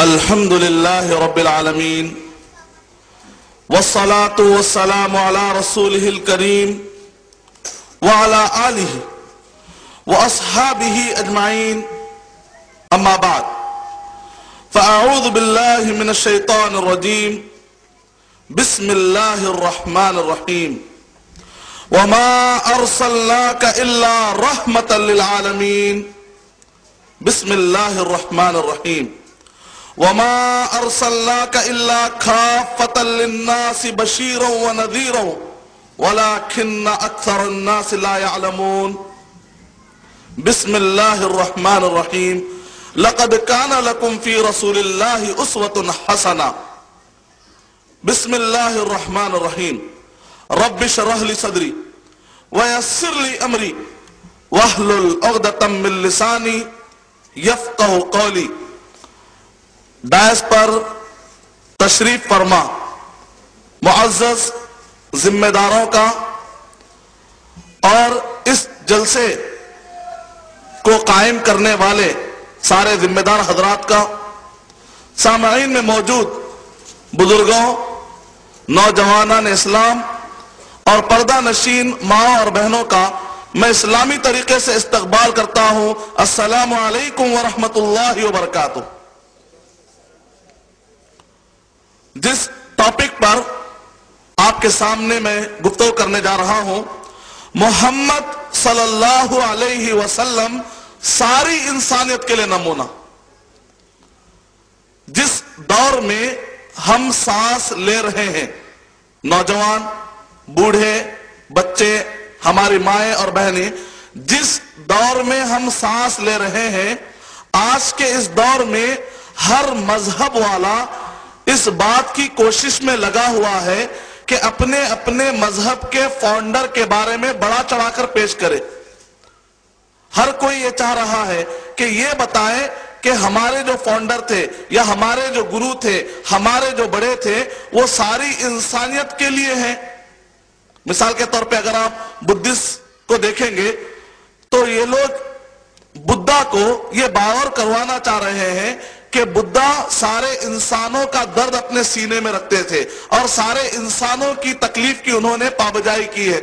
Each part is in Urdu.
الحمد لله رب العالمين والصلاة والسلام على رسوله الكريم وعلى آله وأصحابه أجمعين أما بعد فأعوذ بالله من الشيطان الرجيم بسم الله الرحمن الرحيم وما أرسلناك إلا رحمة للعالمين بسم الله الرحمن الرحيم وما أرسلناك إلا كافة للناس بشيرا ونذيرا ولكن أكثر الناس لا يعلمون بسم الله الرحمن الرحيم لقد كان لكم في رسول الله أسوة حسنة بسم الله الرحمن الرحيم رب اشرح لي صدري ويسر لي أمري واحلل عقدة من لساني يفقهوا قولي دائس پر تشریف فرما معزز ذمہ داروں کا اور اس جلسے کو قائم کرنے والے سارے ذمہ دار حضرات کا، سامعین میں موجود بزرگوں، نوجوانان اسلام اور پردہ نشین ماں اور بہنوں کا میں اسلامی طریقے سے استقبال کرتا ہوں۔ السلام علیکم ورحمۃ اللہ وبرکاتہ۔ جس ٹاپک پر آپ کے سامنے میں گفتگو کرنے جا رہا ہوں، محمد صلی اللہ علیہ وسلم ساری انسانیت کے لیے نمونہ۔ جس دور میں ہم سانس لے رہے ہیں، نوجوان، بوڑھے، بچے، ہماری مائیں اور بہنیں، جس دور میں ہم سانس لے رہے ہیں، آج کے اس دور میں ہر مذہب والا اس بات کی کوشش میں لگا ہوا ہے کہ اپنے اپنے مذہب کے فاؤنڈر کے بارے میں بڑا چڑھا کر پیش کرے۔ ہر کوئی یہ چاہ رہا ہے کہ یہ بتائے کہ ہمارے جو فاؤنڈر تھے یا ہمارے جو گرو تھے، ہمارے جو بڑے تھے، وہ ساری انسانیت کے لیے ہیں۔ مثال کے طور پہ اگر آپ بدھسٹ کو دیکھیں گے تو یہ لوگ بدھا کو یہ باور کروانا چاہ رہے ہیں کہ بدھا سارے انسانوں کا درد اپنے سینے میں رکھتے تھے اور سارے انسانوں کی تکلیف کی انہوں نے پابجائی کی ہے۔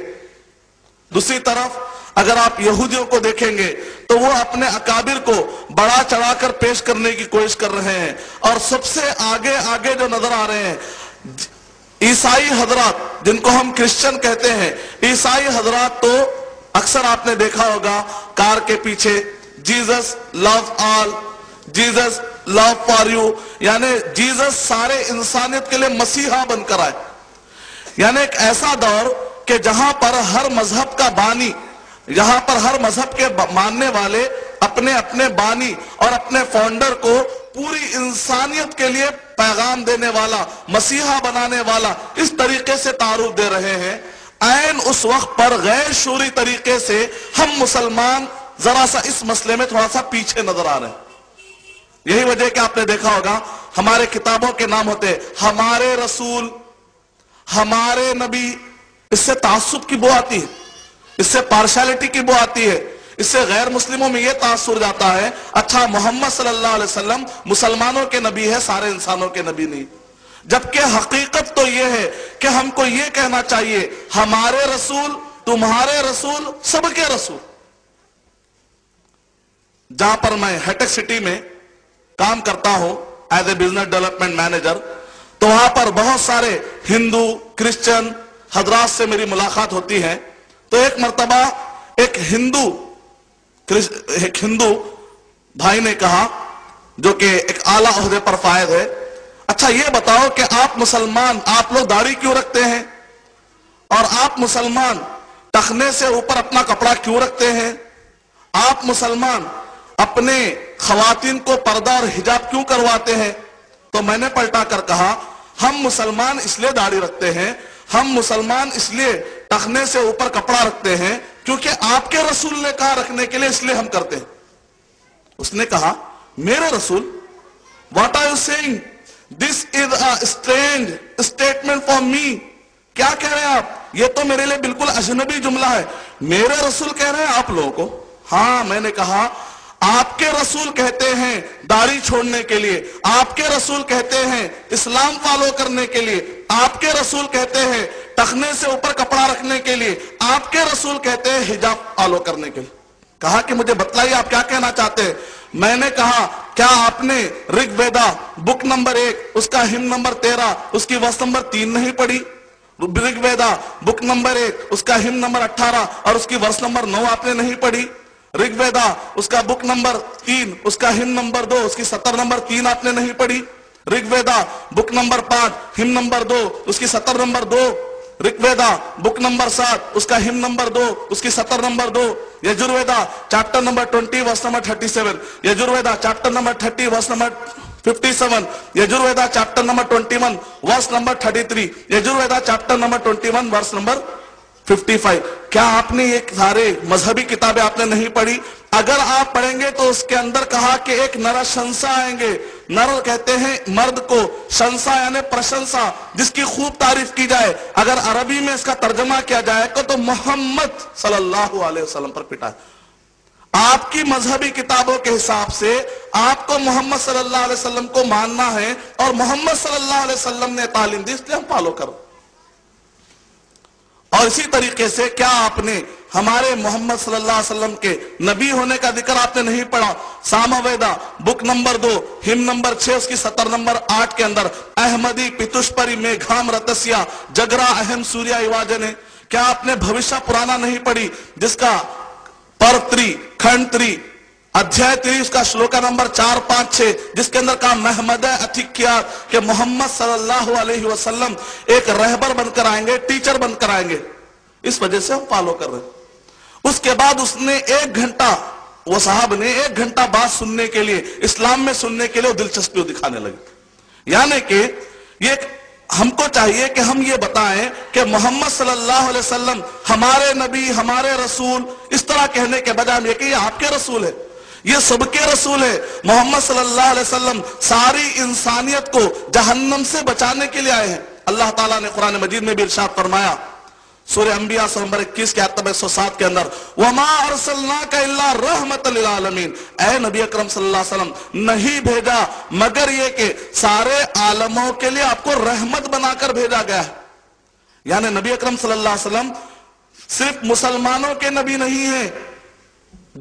دوسری طرف اگر آپ یہودیوں کو دیکھیں گے تو وہ اپنے اکابر کو بڑا چڑھا کر پیش کرنے کی کوشش کر رہے ہیں، اور سب سے آگے جو نظر آ رہے ہیں عیسائی حضرات، جن کو ہم کرسچن کہتے ہیں، عیسائی حضرات تو اکثر آپ نے دیکھا ہوگا کار کے پیچھے Jesus love all, Jesus love for you, یعنی جیزس سارے انسانیت کے لیے مسیحا بن کر آئے۔ یعنی ایک ایسا دور کہ جہاں پر ہر مذہب کا بانی، یہاں پر ہر مذہب کے ماننے والے اپنے اپنے بانی اور اپنے فاؤنڈر کو پوری انسانیت کے لیے پیغام دینے والا، مسیحا بنانے والا، اس طریقے سے تعارف دے رہے ہیں۔ عین اس وقت پر غیر شعوری طریقے سے ہم مسلمان ذرا سا اس مسئلے میں تھوڑا سا پیچھے نظر آ رہے ہیں۔ یہی وجہ کہ آپ نے دیکھا ہوگا ہمارے کتابوں کے نام ہوتے ہمارے رسول، ہمارے نبی، اس سے تعصب کی بو آتی ہے، اس سے پارشالٹی کی بو آتی ہے، اس سے غیر مسلموں میں یہ تاثر جاتا ہے اچھا محمد صلی اللہ علیہ وسلم مسلمانوں کے نبی ہے، سارے انسانوں کے نبی نہیں۔ جبکہ حقیقت تو یہ ہے کہ ہم کو یہ کہنا چاہیے ہمارے رسول، تمہارے رسول، سب کے رسول۔ جہاں پر میں ہیٹیک سٹی میں کام کرتا ہوں as a business development manager, تو وہاں پر بہت سارے ہندو، کرسچن حضرات سے میری ملاقات ہوتی ہے۔ تو ایک مرتبہ ایک ہندو بھائی نے کہا، جو کہ ایک اعلیٰ عہدے پر فائز ہے، اچھا یہ بتاؤ کہ آپ مسلمان، آپ لوگ داڑھی کیوں رکھتے ہیں؟ اور آپ مسلمان ٹخنے سے اوپر اپنا کپڑا کیوں رکھتے ہیں؟ آپ مسلمان اپنے خواتین کو پردہ اور حجاب کیوں کرواتے ہیں؟ تو میں نے پلٹا کر کہا، ہم مسلمان اس لیے داڑھی رکھتے ہیں، ہم مسلمان اس لیے ٹخنے سے اوپر کپڑا رکھتے ہیں کیونکہ آپ کے رسول نے کہا رکھنے کے لیے، اس لیے ہم کرتے ہیں۔ اس نے کہا، میرے رسول، what are you saying? This is a strange statement for me. کیا کہہ رہے ہیں آپ؟ یہ تو میرے لیے بالکل اجنبی جملہ ہے۔ میرے رسول کہہ رہے ہیں آپ لوگوں کو؟ ہاں، میں نے کہا آپ کے رسول کہتے ہیں داڑھی چھوڑنے کے لیے، آپ کے رسول کہتے ہیں اسلام فالو کرنے کے لیے، آپ کے رسول کہتے ہیں ٹخنے سے اوپر کپڑا رکھنے کے لیے، آپ کے رسول کہتے ہیں حجاب فالو کرنے کے لیے۔ کہا کہ مجھے بتلائیے آپ کیا کہنا چاہتے ہیں۔ میں نے کہا کیا آپ نے رگ ویدا بک نمبر 1 اس کا ہم نمبر 13 اس کی ورس نمبر 3 نہیں پڑھی؟ رگ ویدا بک نمبر 1 اس کا ہم نمبر 18 اور اس کی ورس نمبر 9 آپ نے نہیں پڑھی؟ رگ ویدا اس کا بک نمبر 3 اس کا ہم نمبر 2 اس کی سطر نمبر 3 آپ نے نہیں پڑھی؟ رگ ویدا بک نمبر 5 ہم نمبر 2 اس کی سطر نمبر 2، رگ ویدا بک نمبر 7 اس کا ہم نمبر 2 اس کی سطر نمبر 2، Yajurveda chapter number 20 verse number 37، Yajurveda chapter number 30 verse number 57، Yajurveda chapter number 21 verse number 33، Yajurveda chapter number 21 verse number 55۔ کیا آپ نے یہ سارے مذہبی کتابیں آپ نے نہیں پڑھی؟ اگر آپ پڑھیں گے تو اس کے اندر کہا کہ ایک نر شنسا آئیں گے، نر کہتے ہیں مرد کو، شنسا یعنی پرشنسا جس کی خوب تعریف کی جائے، اگر عربی میں اس کا ترجمہ کیا جائے تو محمد صلی اللہ علیہ وسلم پر پٹا ہے۔ آپ کی مذہبی کتابوں کے حساب سے آپ کو محمد صلی اللہ علیہ وسلم کو ماننا ہے اور محمد صلی اللہ علیہ وسلم نے تعلیم دی اس لیے ہم فالو کرو۔ اور اسی طریقے سے کیا آپ نے ہمارے محمد صلی اللہ علیہ وسلم کے نبی ہونے کا ذکر آپ نے نہیں پڑھا؟ سام ویدا بک نمبر 2 ہم نمبر 6 اس کی سطر نمبر 8 کے اندر احمدی پتشپری میگھام رتسیا جگرا اہم سوریا ایواجنے، کیا آپ نے بھوشیہ پرانا نہیں پڑھی جس کا پرتری کھنڈ 3 ادھیائے 3 اس کا شلوکا نمبر 4 5 6 جس کے اندر کہا محمد اتھکیات کہ محمد صلی اللہ علیہ وسلم ایک رہبر بن کر آئیں گے، ٹیچر بن کر آئیں گے، اس وجہ سے ہم فالو کر رہے ہیں۔ اس کے بعد اس نے 1 گھنٹہ وہ صاحب نے 1 گھنٹہ بات سننے کے لیے اسلام میں سننے کے لیے دلچسپی دکھانے لگے۔ یعنی کہ یہ ہم کو چاہیے کہ ہم یہ بتائیں کہ محمد صلی اللہ علیہ وسلم ہمارے نبی ہمارے رسول، اس طرح کہنے کے بجائے یہ کہ یہ آپ کے رسول ہے، یہ سب کے رسول ہے۔ محمد صلی اللہ علیہ وسلم ساری انسانیت کو جہنم سے بچانے کے لیے آئے ہیں۔ اللہ تعالیٰ نے قرآن مجید میں بھی ارشاد فرمایا سورہ انبیاء سورہ نمبر 21 کے آیت نمبر 107 کے اندر وَمَا أَرْسَلْنَاكَ إِلَّا رَحْمَةً لِلْعَالَمِينَ، اے نبی اکرم صلی اللہ علیہ وسلم نہیں بھیجا مگر یہ کہ سارے عالموں کے لیے آپ کو رحمت بنا کر بھیجا گیا ہے۔ یعنی نبی اکرم صلی اللہ علیہ وسلم صرف مسلمانوں کے نبی نہیں ہیں،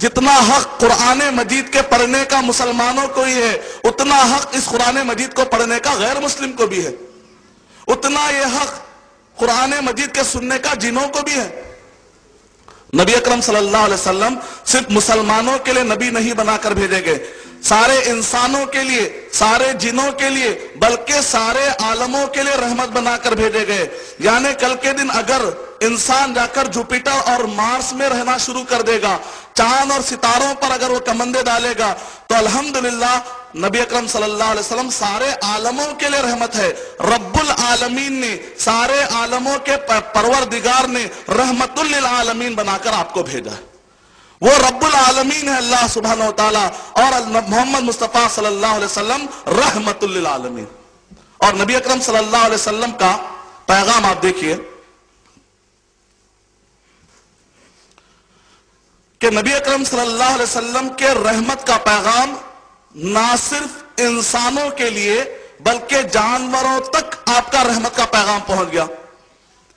جتنا حق قرآن مجید کے پڑھنے کا مسلمانوں کو ہی ہے اتنا حق اس قرآن مجید کو پڑھنے کا غیر مسلم کو بھی ہے، اتنا یہ حق قرآن مجید کے سننے کا جنوں کو بھی ہے۔ نبی اکرم صلی اللہ علیہ وسلم صرف مسلمانوں کے لیے نبی نہیں بنا کر بھیجے گئے، سارے انسانوں کے لیے، سارے جنوں کے لیے، بلکہ سارے عالموں کے لیے رحمت بنا کر بھیجے گئے۔ یعنی کل کے دن اگر انسان جا کر جوپیٹر اور مارس میں رہنا شروع کر دے گا، چاند اور ستاروں پر اگر وہ کمندے ڈالے گا تو الحمدللہ نبی اکرم صلی اللہ علیہ وسلم سارے عالموں کے لیے رحمت ہے۔ رب العالمین نے، سارے عالموں کے پروردگار نے رحمت للعالمین بنا کر آپ کو بھیجا ہے۔ وہ رب العالمین ہے اللہ سبحانہ وتعالی، اور محمد مصطفیٰ صلی اللہ علیہ وسلم رحمت للعالمین۔ اور نبی اکرم صلی اللہ علیہ وسلم کا پیغام آپ دیکھیے کہ نبی اکرم صلی اللہ علیہ وسلم کے رحمت کا پیغام نہ صرف انسانوں کے لیے بلکہ جانوروں تک آپ کا رحمت کا پیغام پہنچ گیا۔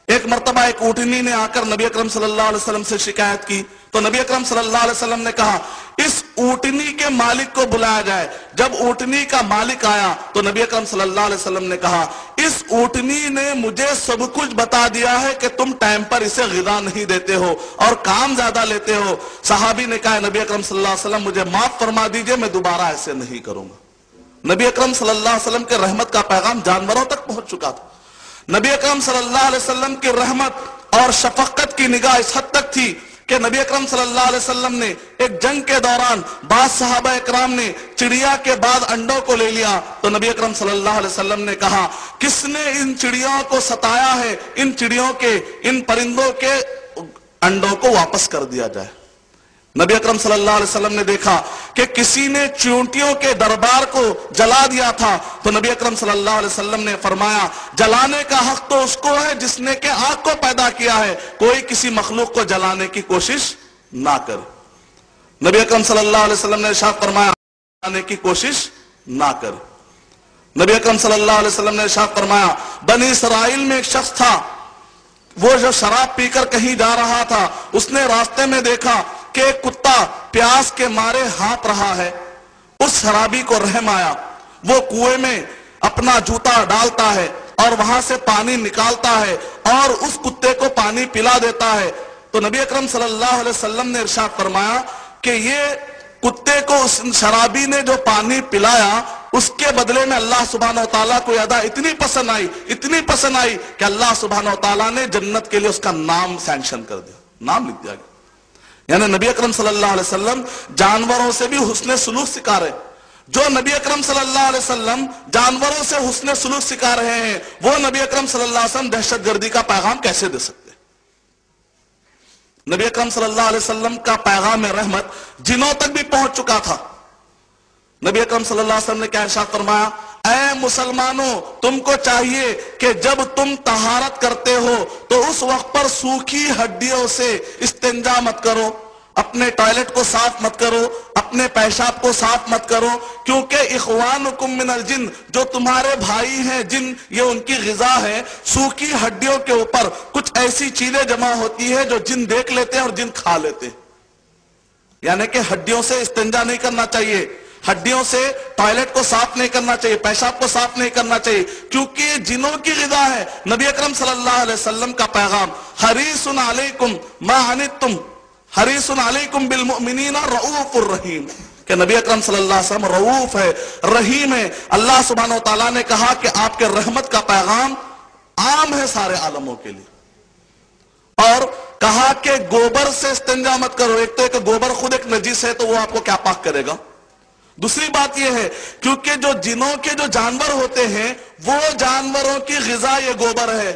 ایک مرتبہ ایک اونٹنی نے آ کر نبی اکرم صلی اللہ علیہ وسلم سے شکایت کی تو نبی اکرم صلی اللہ علیہ وسلم نے کہا اس اونٹنی کے مالک کو بلایا جائے۔ جب اونٹنی کا مالک آیا تو نبی اکرم صلی اللہ علیہ وسلم نے کہا اس اونٹنی نے مجھے سب کچھ بتا دیا ہے کہ تم ٹائم پر اسے غذا نہیں دیتے ہو اور کام زیادہ لیتے ہو۔ صحابی نے کہا نبی اکرم صلی اللہ علیہ وسلم مجھے معاف فرما دیجئے، میں دوبارہ ایسے نہیں کروں گا۔ نبی اکرم صلی اللہ علیہ وسلم کے رحمت کا پیغام جانوروں تک پہنچ چکا تھا۔ نبی اکرم صلی اللہ علیہ وسلم کی رحمت اور شفقت کی نگاہ اس حد تک تھی کہ نبی اکرم صلی اللہ علیہ وسلم نے ایک جنگ کے دوران بعض صحابہ اکرام نے چڑیا کے بعد انڈوں کو لے لیا تو نبی اکرم صلی اللہ علیہ وسلم نے کہا کس نے ان چڑیوں کو ستایا ہے، ان چڑیوں کے، ان پرندوں کے انڈوں کو واپس کر دیا جائے۔ نبی اکرم صلی اللہ علیہ وسلم نے دیکھا کہ کسی نے چونٹیوں کے دربار کو جلا دیا تھا تو نبی اکرم صلی اللہ علیہ وسلم نے فرمایا جلانے کا حق تو اس کو ہے جس نے کہ آگ کو پیدا کیا ہے، کوئی کسی مخلوق کو جلانے کی کوشش نہ کرے۔ نبی اکرم صلی اللہ علیہ وسلم نے ارشاد فرمایا آنے کی کوشش نہ کر. نبی اکرم صلی اللہ علیہ وسلم نے ارشاد فرمایا بنی اسرائیل میں ایک شخص تھا، وہ جو شراب پی کر کہیں جا رہا تھا، اس نے راستے میں دیکھا کہ ایک کتا پیاس کے مارے ہانپ رہا ہے. اس شرابی کو رحم آیا، وہ کنویں میں اپنا جوتا ڈالتا ہے اور وہاں سے پانی نکالتا ہے اور اس کتے کو پانی پلا دیتا ہے. تو نبی اکرم صلی اللہ علیہ وسلم نے ارشاد فرمایا کہ یہ کتے کو اس شرابی نے جو پانی پلایا اس کے بدلے میں اللہ سبحانہ وتعالیٰ کو ادا اتنی پسند آئی کہ اللہ سبحانہ وتعالیٰ نے جنت کے لیے اس کا نام سینکشن کر دیا، نام لکھ دیا گیا. یعنی نبی اکرم صلی اللہ علیہ وسلم جانوروں سے بھی حسن سلوک سکھا رہے. جو نبی اکرم صلی اللہ علیہ وسلم جانوروں سے حسن سلوک سکھا رہے ہیں، وہ نبی اکرم صلی اللہ علیہ وسلم دہشت گردی کا پیغام کیسے دے سکتے؟ نبی اکرم صلی اللہ علیہ وسلم کا پیغام رحمت جنوں تک بھی پہنچ چکا تھا. نبی اکرم صلی اللہ علیہ وسلم نے کیا ارشاد فرمایا؟ اے مسلمانوں، تم کو چاہیے کہ جب تم طہارت کرتے ہو تو اس وقت پر سوکھی ہڈیوں سے استنجا مت کرو، اپنے ٹوائلٹ کو صاف مت کرو، اپنے پیشاب کو صاف مت کرو، کیونکہ اخوانکم من الجن، جو تمہارے بھائی ہیں جن، یہ ان کی غذا ہے. سوکھی ہڈیوں کے اوپر کچھ ایسی چیزیں جمع ہوتی ہے جو جن دیکھ لیتے ہیں اور جن کھا لیتے ہیں. یعنی کہ ہڈیوں سے استنجا نہیں کرنا چاہیے، ہڈیوں سے ٹوائلٹ کو صاف نہیں کرنا چاہیے، پیشاب کو صاف نہیں کرنا چاہیے، کیونکہ یہ جنوں کی غذا ہے. نبی اکرم صلی اللہ علیہ وسلم کا پیغام حریص علیکم ما عنتم حریص علیکم بالمؤمنین رؤوف الرحیم، کہ نبی اکرم صلی اللہ علیہ وسلم رؤوف ہے، رحیم ہے. اللہ سبحانہ وتعالیٰ نے کہا کہ آپ کے رحمت کا پیغام عام ہے سارے عالموں کے لیے. اور کہا کہ گوبر سے استنجا مت کرو. ایک تو کہ گوبر خود ایک نجس ہے تو وہ آپ کو کیا پاک کرے گا. دوسری بات یہ ہے کیونکہ جو جنوں کے جو جانور ہوتے ہیں وہ جانوروں کی غذا یہ گوبر ہے.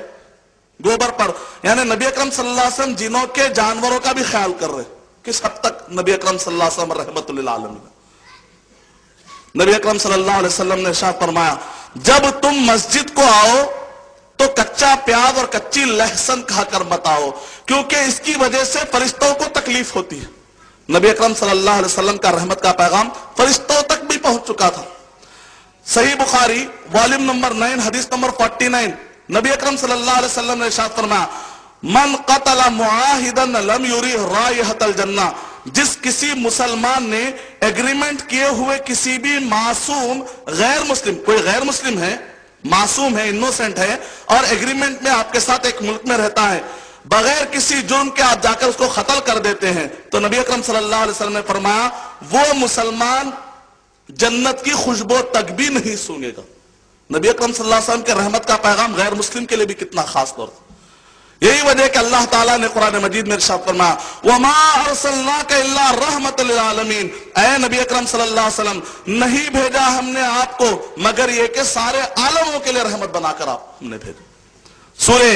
گوبر پر یعنی نبی اکرم صلی اللہ علیہ وسلم جنوں کے جانوروں کا بھی خیال کر رہے. کس حد تک نبی اکرم صلی اللہ علیہ وسلم رحمت للعالمین. نبی اکرم صلی اللہ علیہ وسلم نے ارشاد فرمایا جب تم مسجد کو آؤ تو کچا پیاز اور کچی لہسن کھا کر مت آؤ، کیونکہ اس کی وجہ سے فرشتوں کو تکلیف ہوتی ہے. نبی اکرم صلی اللہ علیہ وسلم کا رحمت کا پیغام فرشتوں تک بھی پہنچ چکا تھا. صحیح بخاری والیم نمبر 9 حدیث نمبر 49، نبی اکرم صلی اللہ علیہ وسلم نے ارشاد فرمایا من قتل معاہدا لم یریح رائحۃ الجنہ، جس کسی مسلمان نے ایگریمنٹ کیے ہوئے کسی بھی معصوم غیر مسلم، کوئی غیر مسلم ہے، معصوم ہے، انوسنٹ ہے، اور ایگریمنٹ میں آپ کے ساتھ ایک ملک میں رہتا ہے، بغیر کسی جرم کے آپ جا کر اس کو قتل کر دیتے ہیں، تو نبی اکرم صلی اللہ علیہ وسلم نے فرمایا وہ مسلمان جنت کی خوشبو تک بھی نہیں سونگے گا. نبی اکرم صلی اللہ علیہ وسلم کے رحمت کا پیغام غیر مسلم کے لیے بھی کتنا خاص طور تھا. یہی وجہ کہ اللہ تعالیٰ نے قرآن مجید میں ارشاد فرمایا وَمَا أَرْسَلْنَاكَ إِلَّا رَحْمَةً لِلْعَالَمِينَ، اے نبی اکرم صلی اللہ علیہ وسلم نہیں بھیجا ہم نے آپ کو مگر یہ کہ سارے عالموں کے لیے رحمت بنا کر آپ ہم نے بھیجا. سورہ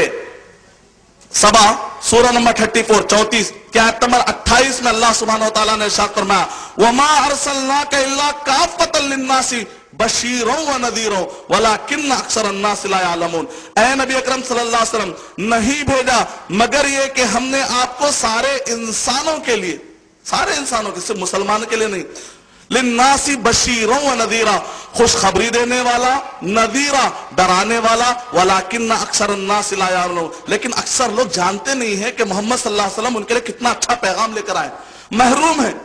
سبا سورہ نمبر 34 34 کی آیت نمبر 28 میں اللہ سبحانہ وتعالیٰ نے ارشاد فرمایا وَمَا أَرْسَلْنَاكَ إِلَّا كَافَّةً لِلنَّاسِ بشیروں و نذیروں ولیکن اکثر الناس لا یعلمون. اے نبی اکرم صلی اللہ علیہ وسلم نہیں بھیجا مگر یہ کہ ہم نے آپ کو سارے انسانوں کے لیے، سارے انسانوں کے، صرف مسلمان کے لیے نہیں، للناس بشیروں و نذیرا، خوشخبری دینے والا، نذیرا ڈرانے والا، ولیکن اکثر الناس لا یعلمون، لیکن اکثر لوگ جانتے نہیں ہیں کہ محمد صلی اللہ علیہ وسلم ان کے لیے کتنا اچھا پیغام لے کر آئے. محروم ہیں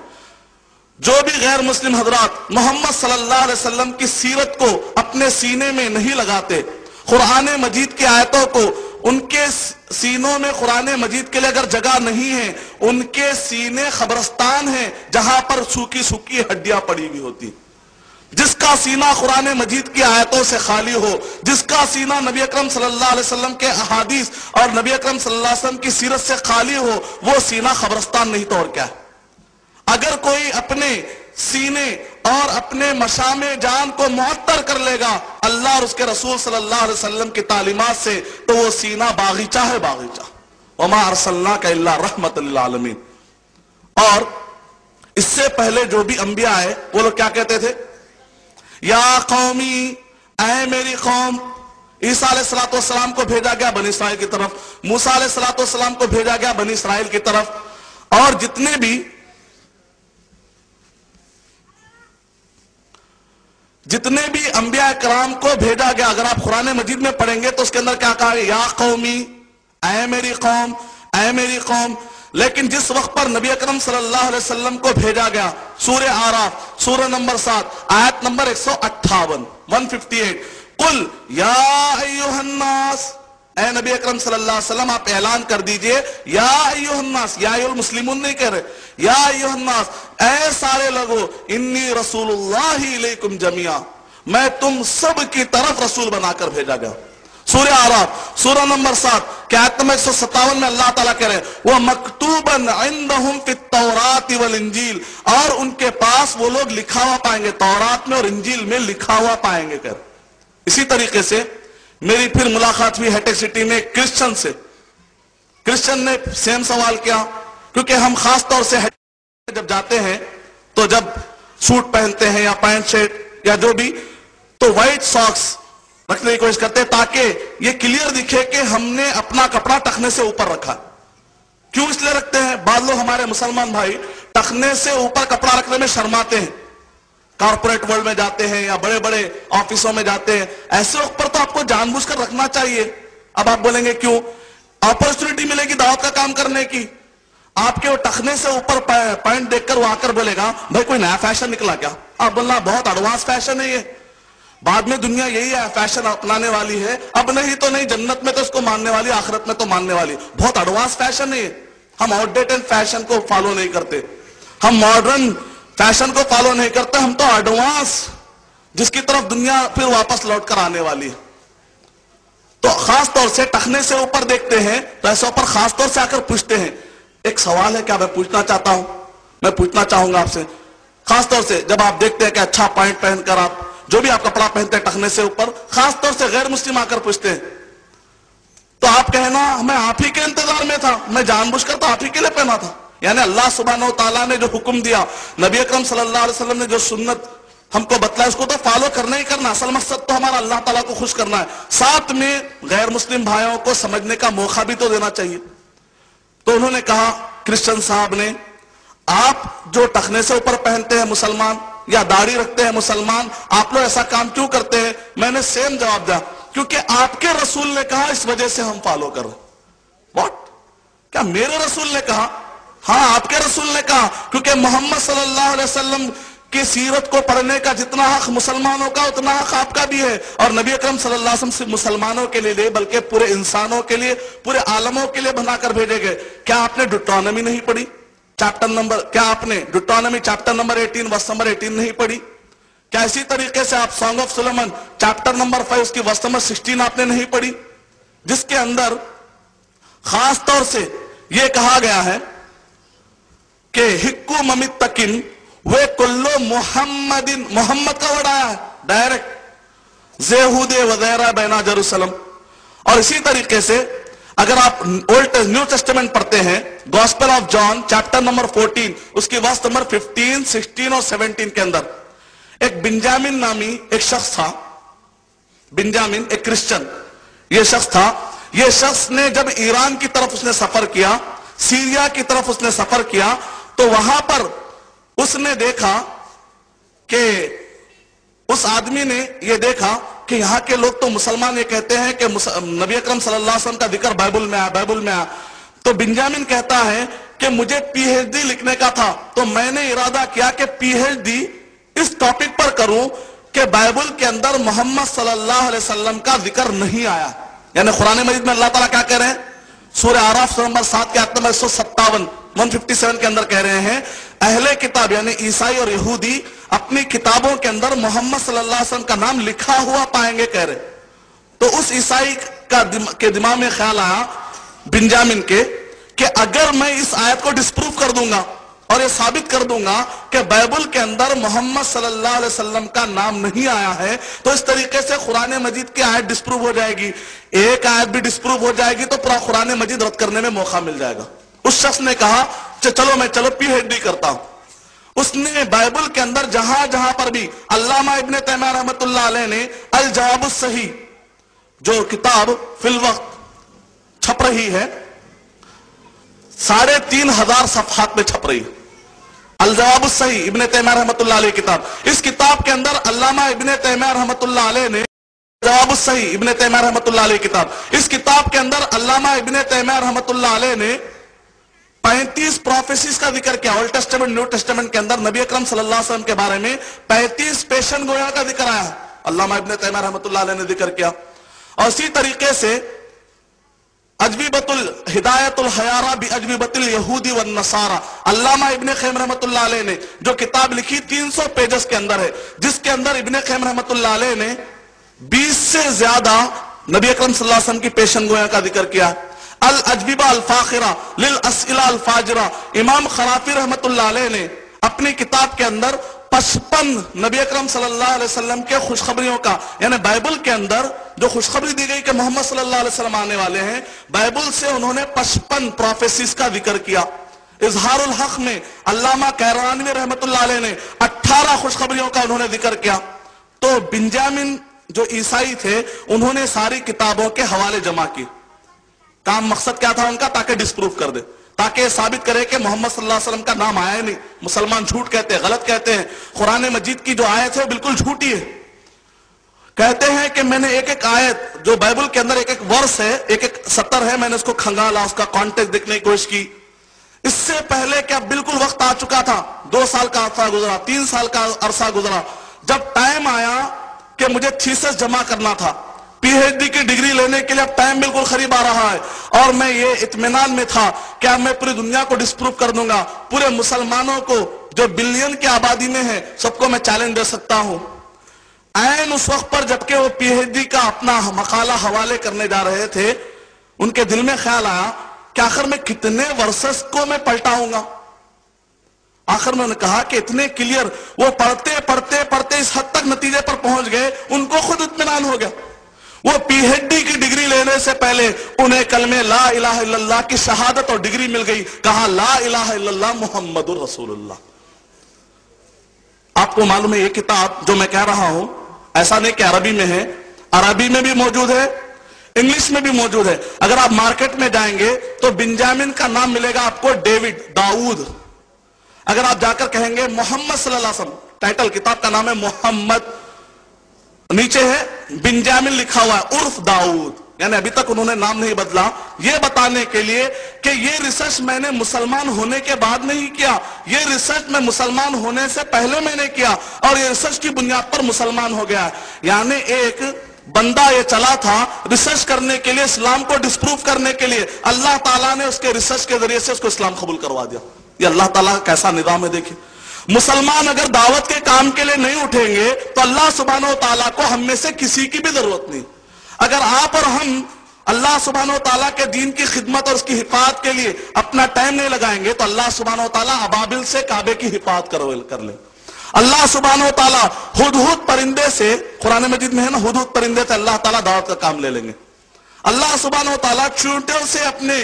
جو بھی غیر مسلم حضرات محمد صلی اللہ علیہ وسلم کی سیرت کو اپنے سینے میں نہیں لگاتے، قرآن مجید کی آیتوں کو ان کے سینوں میں قرآن مجید کے لیے اگر جگہ نہیں ہے، ان کے سینے قبرستان ہیں جہاں پر سوکھی سوکھی ہڈیاں پڑی ہوئی ہوتی. جس کا سینہ قرآن مجید کی آیتوں سے خالی ہو، جس کا سینہ نبی اکرم صلی اللہ علیہ وسلم کے احادیث اور نبی اکرم صلی اللہ علیہ وسلم کی سیرت سے خالی ہو، وہ سینہ قبرستان نہیں تو اور کیا ہے. اگر کوئی اپنے سینے اور اپنے مشام جان کو معطر کر لے گا اللہ اور اس کے رسول صلی اللہ علیہ وسلم کی تعلیمات سے تو وہ سینہ باغیچہ ہے، باغیچہ. وما ارسلناک الا رحمت للعالمین. اور اس سے پہلے جو بھی انبیاء آئے وہ لوگ کیا کہتے تھے؟ یا قومی، اے میری قوم. عیسیٰ علیہ السلام کو بھیجا گیا بنی اسرائیل کی طرف، موسیٰ علیہ السلام کو بھیجا گیا بنی اسرائیل کی طرف، اور جتنے بھی جتنے بھی انبیاء کرام کو بھیجا گیا، اگر آپ قرآن مجید میں پڑھیں گے تو اس کے اندر کیا کہا ہے؟ یا قومی، اے میری قوم، اے میری قوم. لیکن جس وقت پر نبی اکرم صلی اللہ علیہ وسلم کو بھیجا گیا، سورہ آراف سورہ نمبر 7 آیت نمبر 158 قل یا ایھا الناس، اے نبی اکرم صلی اللہ علیہ وسلم آپ اعلان کر دیجئے، یا ایھا الناس، یا ایھا المسلمون نہیں کہہ رہے، یا ایھا الناس، اے سارے لوگوں، انی رسول اللہ الیکم جمیعا، میں تم سب کی طرف رسول بنا کر بھیجا گیا. سورہ آراف سورہ نمبر 7 کہ آیت نمبر 157 میں اللہ تعالیٰ کہہ رہے ہیں وَمَكْتُوبًا عِنْدَهُمْ فِي التَّوْرَاتِ وَالْإِنْجِيلِ، اور ان کے پاس وہ لوگ لکھا ہوا پائیں گے، تورات میں اور انجیل میں لکھا ہوا پائیں گے. اسی طریقے سے میری پھر ملاقات ہوئی ہیٹیک سٹی میں کرسچن سے. کرسچن نے سیم سوال کیا، کیونکہ ہم خاص طور سے جب جاتے ہیں تو جب سوٹ پہنتے ہیں یا پینٹ شرٹ یا جو بھی، تو وائٹ ساکس رکھنے کی کوشش کرتے ہیں تاکہ یہ کلیئر دکھے کہ ہم نے اپنا کپڑا ٹخنے سے اوپر رکھا. کیوں اس لیے رکھتے ہیں؟ بعض لوگ ہمارے مسلمان بھائی ٹخنے سے اوپر کپڑا رکھنے میں شرماتے ہیں، کارپوریٹ ورلڈ میں جاتے ہیں یا بڑے بڑے آفسوں میں جاتے ہیں، ایسے وقت پر تو آپ کو جان بوجھ کر رکھنا چاہیے. اب آپ بولیں گے کیوں؟ اپرچونٹی ملے گی دعوت کا کام کرنے کی. آپ کے وہ ٹخنے سے اوپر پوائنٹ دیکھ کر وہ آ کر بولے گا بھائی کوئی نیا فیشن نکلا کیا؟ آپ بولنا بہت ایڈوانس فیشن ہے یہ، بعد میں دنیا یہی ہے فیشن اپنانے والی ہے، اب نہیں تو نہیں، جنت میں تو اس کو ماننے والی، آخرت میں تو ماننے والی، بہت ایڈوانس فیشن ہے یہ. ہم آؤٹ ڈیٹڈ فیشن کو فالو نہیں کرتے، ہم ماڈرن فیشن کو فالو نہیں کرتے، ہم تو ایڈوانس جس کی طرف دنیا پھر واپس لوٹ کر آنے والی ہے. تو خاص طور سے ٹخنے سے اوپر دیکھتے ہیں تو ایسے اوپر خاص طور سے آ کر پوچھتے ہیں. ایک سوال ہے کیا میں پوچھنا چاہتا ہوں، میں پوچھنا چاہوں گا آپ سے، خاص طور سے جب آپ دیکھتے ہیں کہ اچھا پوائنٹ پہن کر آپ جو بھی آپ کپڑا پہنتے ہیں ٹخنے سے اوپر، خاص طور سے غیر مسلم آ کر پوچھتے ہیں تو آپ کہنا میں آپ ہی کے انتظار میں تھا، میں جان بوجھ کر تو آپ ہی کے لیے پہنا تھا. یعنی اللہ سبحانہ و تعالیٰ نے جو حکم دیا، نبی اکرم صلی اللہ علیہ وسلم نے جو سنت ہم کو بتلایا، اس کو تو فالو کرنا ہی کرنا، اصل مقصد تو ہمارا اللہ تعالیٰ کو خوش کرنا ہے، ساتھ میں غیر مسلم بھائیوں کو سمجھنے کا موقع بھی تو دینا چاہیے. تو انہوں نے کہا کرسچن صاحب نے، آپ جو ٹخنے سے اوپر پہنتے ہیں مسلمان یا داڑھی رکھتے ہیں مسلمان، آپ لوگ ایسا کام کیوں کرتے ہیں؟ میں نے سیم جواب دیا، کیونکہ آپ کے رسول نے کہا اس وجہ سے ہم فالو کر رہے ہیں. واٹ؟ کیا میرے رسول نے کہا؟ ہاں آپ کے رسول نے کہا، کیونکہ محمد صلی اللہ علیہ وسلم کی سیرت کو پڑھنے کا جتنا حق مسلمانوں کا اتنا حق آپ کا بھی ہے. اور نبی اکرم صلی اللہ علیہ وسلم صرف مسلمانوں کے لیے بلکہ پورے انسانوں کے لیے، پورے عالموں کے لیے بنا کر بھیجے گئے. کیا آپ نے ڈیوٹرانومی نہیں پڑھی؟ کیا آپ نے Deuteronomy chapter number 18 verse number 18 نہیں پڑھی؟ کیا اسی طریقے سے آپ Song of Solomon chapter number 5 اس کی ورس نمبر 16 آپ نے نہیں پڑھی، جس کے اندر خاص طور سے یہ کہا گیا ہے کہ ہکو ممتکن وہ کلو محمد کا ورڈ آیا ہے ڈائریکٹ، زیہود وغیرہ بینا جروسلم. اور اسی طریقے سے اگر آپ نیو ٹیسٹمنٹ پڑھتے ہیں، Gospel of John chapter number 14 اس کی ورس نمبر 15 16 اور 17 کے اندر ایک بنجامن نامی ایک شخص تھا. بنجامن ایک کرسچن یہ شخص تھا. یہ شخص نے جب ایران کی طرف اس نے سفر کیا، سیریا کی طرف اس نے سفر کیا، تو وہاں پر اس نے دیکھا کہ اس آدمی نے یہ دیکھا کہ یہاں کے لوگ تو مسلمان یہ کہتے ہیں کہ نبی اکرم صلی اللہ علیہ وسلم کا ذکر بائبل میں آیا. تو بنجامن کہتا ہے کہ مجھے پی ایچ ڈی لکھنے کا تھا، تو میں نے ارادہ کیا کہ پی ایچ ڈی اس ٹاپک پر کروں کہ بائبل کے اندر محمد صلی اللہ علیہ وسلم کا ذکر نہیں آیا. یعنی قرآن مجید میں اللہ تعالیٰ کیا کہہ رہے ہیں؟ سورہ آراف نمبر 7 کے آیت نمبر 157 کے اندر کہہ رہے ہیں اہل کتاب یعنی عیسائی اور یہودی اپنی کتابوں کے اندر محمد صلی اللہ علیہ وسلم کا نام لکھا ہوا پائیں گے کہہ رہے. تو اس عیسائی کے دماغ میں خیال آیا بنجامن کے کہ اگر میں اس آیت کو ڈسپروو کر دوں گا اور یہ ثابت کر دوں گا کہ بائبل کے اندر محمد صلی اللہ علیہ وسلم کا نام نہیں آیا ہے، تو اس طریقے سے قرآن مجید کی آیت ڈسپروو ہو جائے گی. ایک آیت بھی ڈسپروو ہو جائے گی تو پورا قرآن مجید رد کرنے میں موقع مل جائے گا. اس شخص نے کہا چلو میں پی ایچ ڈی کرتا ہوں. اس نے بائبل کے اندر جہاں جہاں پر بھی علامہ ابن تیمیہ رحمۃ اللہ علیہ نے الجواب الصحیح جو کتاب فی الوقت چھپ رہی ہے 3500 صفحات میں چھپ رہی ہے. الجواب الصحیح ابن تیمیہ رحمۃ اللہ علیہ کتاب. اس کتاب کے اندر علامہ ابن تیمیہ رحمۃ اللہ علیہ نے جواب الصحیح ابن تیمیہ رحمۃ اللہ علیہ کتاب. اس کتاب کے اندر علامہ ابن تیمیہ رحمۃ اللہ علیہ نے 35 پروفیسیز کا ذکر کیا. اولڈ ٹیسٹمنٹ نیو ٹیسٹمنٹ کے اندر نبی اکرم صلی اللہ علیہ وسلم کے بارے میں 35 پیشن گویا کا ذکر آیا ہے. علامہ ابن تیمیہ رحمۃ اللہ علیہ نے ذکر کیا. اور اسی طریقے سے اجوبۃ الہدایۃ الحیارہ باجوبۃ الیہود والنصارى علامہ ابن قیم رحمۃ اللہ علیہ نے جو کتاب لکھی 300 پیجز کے اندر ہے، جس کے اندر ابن قیم رحمۃ اللہ علیہ نے 20 سے زیادہ نبی اکرم صلی اللہ علیہ وسلم کی پیشن گویا کا ذکر کیا. الاجوبہ الفاخرہ للاسئلہ الفاجرہ امام خرافی رحمۃ اللہ علیہ نے اپنی کتاب کے اندر 55 نبی اکرم صلی اللہ علیہ وسلم کے خوشخبریوں کا، یعنی بائبل کے اندر جو خوشخبری دی گئی کہ محمد صلی اللہ علیہ وسلم آنے والے ہیں، بائبل سے انہوں نے 55 پروفیسیز کا ذکر کیا. اظہار الحق میں علامہ قیروانی رحمۃ اللہ علیہ نے 18 خوشخبریوں کا انہوں نے ذکر کیا. تو بنجامن جو عیسائی تھے انہوں نے ساری کتابوں کے حوالے جمع کی. کام مقصد کیا تھا ان کا؟ تاکہ ڈسپروف کر دے، تاکہ یہ ثابت کرے کہ محمد صلی اللہ علیہ وسلم کا نام آیا ہی نہیں. مسلمان جھوٹ کہتے ہیں، غلط کہتے ہیں. قرآن مجید کی جو آیت ہے وہ بالکل جھوٹی ہے. کہتے ہیں کہ میں نے ایک ایک آیت جو بائبل کے اندر ایک ایک ورس ہے، ایک ایک سطر ہے، میں نے اس کو کھنگالا، اس کا کانٹیکٹ دیکھنے کی کوشش کی. اس سے پہلے کہ اب بالکل وقت آ چکا تھا، 2 سال کا عرصہ گزرا، 3 سال کا عرصہ گزرا، جب ٹائم آیا کہ مجھے تھیسس جمع کرنا تھا، پی ایچ ڈی کی ڈگری لینے کے لیے اب ٹائم بالکل قریب آ رہا ہے، اور میں یہ اطمینان میں تھا کہ اب میں پوری دنیا کو ڈسپروف کر دوں گا، پورے مسلمانوں کو جو بلین کی آبادی میں ہیں سب کو میں چیلنج دے سکتا ہوں. عین اس وقت پر جبکہ وہ پی ایچ ڈی کا اپنا مقالہ حوالے کرنے جا رہے تھے، ان کے دل میں خیال آیا کہ آخر میں کتنے ورسز کو میں پلٹاؤں گا. آخر میں انہوں نے کہا کہ اتنے کلیئر، وہ پڑھتے پڑھتے پڑھتے اس حد تک نتیجے پر پہنچ گئے، ان کو خود اطمینان ہو گیا. وہ پی ایچ ڈی کی ڈگری لینے سے پہلے انہیں کلمہ لا الہ الا اللہ کی شہادت اور ڈگری مل گئی. کہا لا الہ الا اللہ محمد رسول اللہ. آپ کو معلوم ہے یہ کتاب جو میں کہہ رہا ہوں ایسا نہیں کہ عربی میں ہے، عربی میں بھی موجود ہے، انگلش میں بھی موجود ہے. اگر آپ مارکیٹ میں جائیں گے تو بنجامن کا نام ملے گا آپ کو ڈیوڈ، داؤد. اگر آپ جا کر کہیں گے محمد صلی اللہ علیہ وسلم، ٹائٹل کتاب کا نام ہے محمد، نیچے ہے بنجامن لکھا ہوا ہے عرف داؤد، یعنی ابھی تک انہوں نے نام نہیں بدلا. یہ بتانے کے لیے کہ یہ ریسرچ میں نے مسلمان ہونے کے بعد نہیں کیا، یہ ریسرچ میں مسلمان ہونے سے پہلے میں نے کیا، اور یہ ریسرچ کی بنیاد پر مسلمان ہو گیا. یعنی ایک بندہ یہ چلا تھا ریسرچ کرنے کے لیے، اسلام کو ڈسپروف کرنے کے لیے، اللہ تعالیٰ نے اس کے ریسرچ کے ذریعے سے اس کو اسلام قبول کروا دیا. یہ اللہ تعالیٰ کا کیسا نظام ہے دیکھیں. مسلمان اگر دعوت کے کام کے لیے نہیں اٹھیں گے تو اللہ سبحانہ و تعالیٰ کو ہم میں سے کسی کی بھی ضرورت نہیں. اگر آپ اور ہم اللہ سبحانہ و تعالیٰ کے دین کی خدمت اور اس کی حفاظت کے لیے اپنا ٹائم نہیں لگائیں گے تو اللہ سبحانہ و تعالیٰ ابابل سے کعبے کی حفاظت کر لیں. اللہ سبحانہ و تعالیٰ ہدہد پرندے سے، قرآن مجید میں ہے نا، ہدہد پرندے سے اللہ تعالیٰ دعوت کا کام لے لیں گے. اللہ سبحانہ و تعالیٰ چیونٹیوں سے اپنے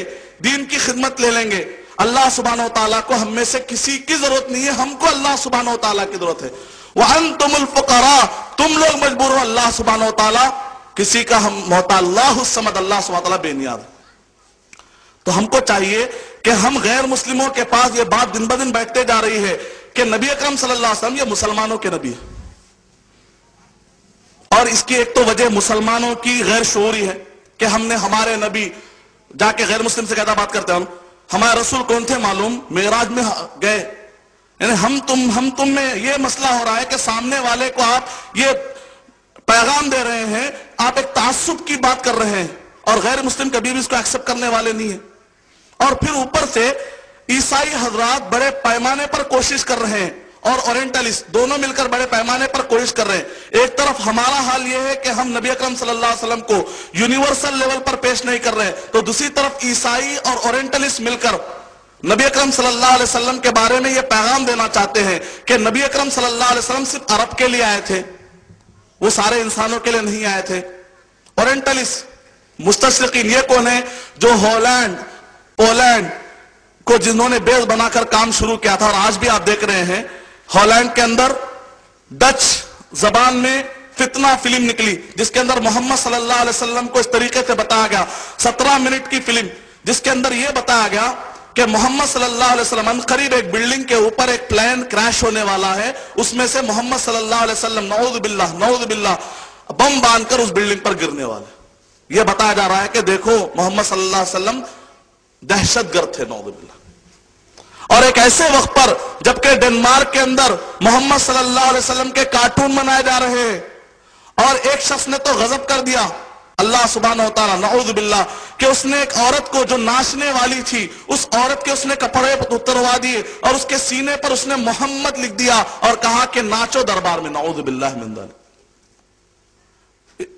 دین کی خدمت لے لیں گے. اللہ سبحانہ و تعالیٰ کو ہم میں سے کسی کی ضرورت نہیں ہے، ہم کو اللہ سبحانہ و تعالیٰ کی ضرورت ہے. وَأَنْتُمُ الْفُقَرَاءُ، تم لوگ مجبور ہو، اللہ سبحانہ و تعالیٰ کسی کا ہم محتاج، اللہ الصمد، اللہ سبحانہ و تعالیٰ بے نیاز. تو ہم کو چاہیے کہ ہم غیر مسلموں کے پاس یہ بات دن بدن بیٹھتے جا رہی ہے کہ نبی اکرم صلی اللہ علیہ وسلم یہ مسلمانوں کے نبی ہے. اور اس کی ایک تو وجہ مسلمانوں کی غیر شعوری ہے کہ ہم نے ہمارے نبی، جا کے غیر مسلم سے کہتا بات کرتے ہیں، ہمارے رسول کون تھے معلوم؟ معراج میں گئے. یعنی ہم تم میں یہ مسئلہ ہو رہا ہے کہ سامنے والے کو آپ یہ پیغام دے رہے ہیں، آپ ایک تعصب کی بات کر رہے ہیں، اور غیر مسلم کبھی بھی اس کو ایکسپٹ کرنے والے نہیں ہیں. اور پھر اوپر سے عیسائی حضرات بڑے پیمانے پر کوشش کر رہے ہیں، اور اورینٹلسٹ دونوں مل کر بڑے پیمانے پر کوشش کر رہے ہیں. ایک طرف ہمارا حال یہ ہے کہ ہم نبی اکرم صلی اللہ علیہ وسلم کو یونیورسل لیول پر پیش نہیں کر رہے، تو دوسری طرف عیسائی اور اورینٹلسٹ مل کر نبی اکرم صلی اللہ علیہ وسلم کے بارے میں یہ پیغام دینا چاہتے ہیں کہ نبی اکرم صلی اللہ علیہ وسلم صرف عرب کے لیے آئے تھے، وہ سارے انسانوں کے لیے نہیں آئے تھے. اورینٹلسٹ مستشرقین یہ کون ہیں؟ جو ہالینڈ، پولینڈ کو جنہوں نے بیس بنا کر کام شروع کیا تھا، اور آج بھی آپ دیکھ رہے ہیں ہالینڈ کے اندر ڈچ زبان میں فتنہ فلم نکلی جس کے اندر محمد صلی اللہ علیہ وسلم کو اس طریقے سے بتایا گیا، 17 منٹ کی فلم جس کے اندر یہ بتایا گیا کہ محمد صلی اللہ علیہ وسلم ان قریب ایک بلڈنگ کے اوپر ایک پلین کریش ہونے والا ہے، اس میں سے محمد صلی اللہ علیہ وسلم نعوذ باللہ بم باندھ کر اس بلڈنگ پر گرنے والے. یہ بتایا جا رہا ہے کہ دیکھو محمد صلی اللہ علیہ وسلم دہشت گرد تھے، نعوذ باللہ. اور ایک ایسے وقت پر جبکہ ڈنمارک کے اندر محمد صلی اللہ علیہ وسلم کے کارٹون بنائے جا رہے ہیں، اور ایک شخص نے تو غضب کر دیا اللہ سبحانہ وتعالی نعوذ باللہ کہ اس نے ایک عورت کو جو ناچنے والی تھی، اس عورت کے اس نے کپڑے اتروا دیے اور اس کے سینے پر اس نے محمد لکھ دیا اور کہا کہ ناچو دربار میں، نعوذ باللہ من ذلک.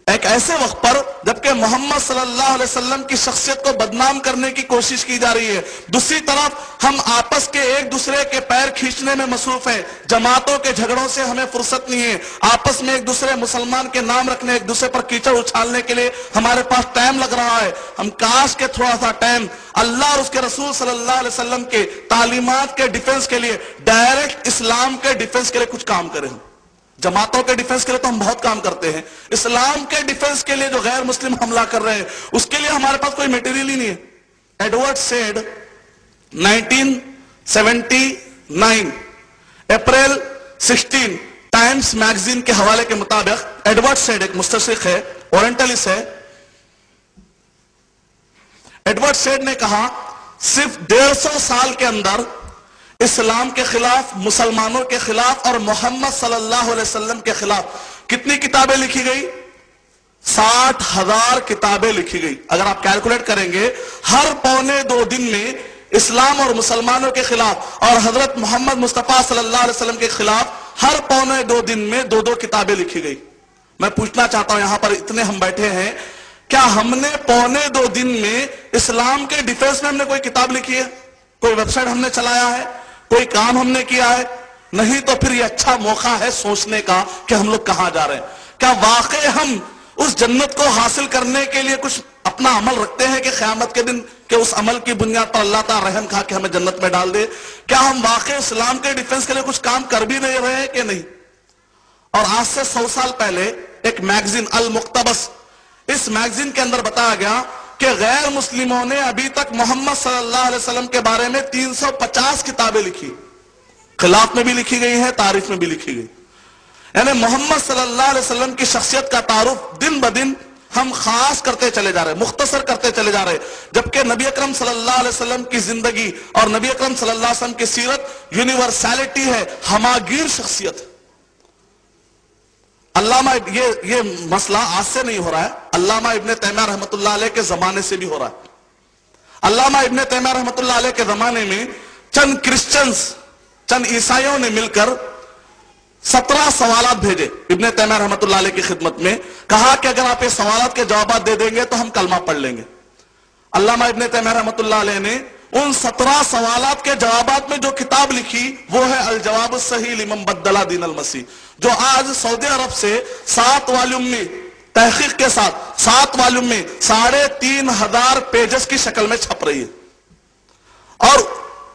ایک ایسے وقت پر جبکہ محمد صلی اللہ علیہ وسلم کی شخصیت کو بدنام کرنے کی کوشش کی جا رہی ہے، دوسری طرف ہم آپس کے ایک دوسرے کے پیر کھینچنے میں مصروف ہیں. جماعتوں کے جھگڑوں سے ہمیں فرصت نہیں ہے، آپس میں ایک دوسرے مسلمان کے نام رکھنے، ایک دوسرے پر کیچڑ اچھالنے کے لیے ہمارے پاس ٹائم لگ رہا ہے. ہم کاش کے تھوڑا سا ٹائم اللہ اور اس کے رسول صلی اللہ علیہ وسلم کے تعلیمات کے ڈیفنس کے لیے، ڈائریکٹ اسلام کے ڈیفنس کے لیے کچھ کام کریں. جماعتوں کے ڈیفنس کے لیے تو ہم بہت کام کرتے ہیں، اسلام کے ڈیفنس کے لیے جو غیر مسلم حملہ کر رہے ہیں اس کے لیے ہمارے پاس کوئی میٹیریل ہی نہیں ہے. Edward Said 1979 April 16 Times magazine کے حوالے کے مطابق، ایڈورڈ سیڈ ایک مستشرق ہے، اورینٹلسٹ ہے. ایڈورڈ سیڈ نے کہا صرف 150 سال کے اندر اسلام کے خلاف، مسلمانوں کے خلاف اور محمد صلی اللہ علیہ وسلم کے خلاف کتنی کتابیں لکھی گئی؟ 60,000 کتابیں لکھی گئی. اگر آپ کیلکولیٹ کریں گے ہر پونے 2 دن میں اسلام اور مسلمانوں کے خلاف اور حضرت محمد مصطفیٰ صلی اللہ علیہ وسلم کے خلاف ہر پونے 2 دن میں 2 کتابیں لکھی گئی. میں پوچھنا چاہتا ہوں یہاں پر اتنے ہم بیٹھے ہیں، کیا ہم نے پونے 2 دن میں اسلام کے ڈیفنس میں ہم نے کوئی کتاب لکھی ہے؟ کوئی ویب سائٹ ہم نے چلایا ہے؟ کوئی کام ہم نے کیا ہے؟ نہیں. تو پھر یہ اچھا موقع ہے سوچنے کا کہ ہم لوگ کہاں جا رہے ہیں. کیا واقعی ہم اس جنت کو حاصل کرنے کے لیے کچھ اپنا عمل رکھتے ہیں کہ قیامت کے دن کہ اس عمل کی بنیاد پر اللہ تعالیٰ رحم کھا کے ہمیں جنت میں ڈال دے؟ کیا ہم واقعی اسلام کے ڈیفنس کے لیے کچھ کام کر بھی نہیں رہے ہیں کہ نہیں؟ اور آج سے 100 سال پہلے ایک میگزین المقتبس، اس میگزین کے اندر بتایا گیا کہ غیر مسلموں نے ابھی تک محمد صلی اللہ علیہ وسلم کے بارے میں 350 کتابیں لکھی، خلاف میں بھی لکھی گئی ہیں، تعریف میں بھی لکھی گئی. یعنی محمد صلی اللہ علیہ وسلم کی شخصیت کا تعارف دن بدن ہم خاص کرتے چلے جا رہے ہیں، مختصر کرتے چلے جا رہے ہیں، جبکہ نبی اکرم صلی اللہ علیہ وسلم کی زندگی اور نبی اکرم صلی اللہ علیہ وسلم کی سیرت یونیورسیلٹی ہے، ہماگیر شخصیت ہے. علامہ یہ مسئلہ آج سے نہیں ہو رہا ہے، علامہ ابن تیمیہ رحمۃ اللہ علیہ کے زمانے سے بھی ہو رہا ہے. علامہ ابن تیمیہ رحمۃ اللہ علیہ کے زمانے میں چند کرسچنز، چند عیسائیوں نے مل کر 17 سوالات بھیجے ابن تیمیہ رحمۃ اللہ علیہ کی خدمت میں، کہا کہ اگر آپ یہ سوالات کے جوابات دے دیں گے تو ہم کلمہ پڑھ لیں گے. علامہ ابن تیمیہ رحمۃ اللہ علیہ نے ان 17 سوالات کے جوابات میں جو کتاب لکھی وہ ہے الجواب الصحیح لمن بدل دین المسیح، جو آج سعودی عرب سے 7 والیوم میں تحقیق کے ساتھ 7 والیوم میں 3,500 پیجز کی شکل میں چھپ رہی ہے. اور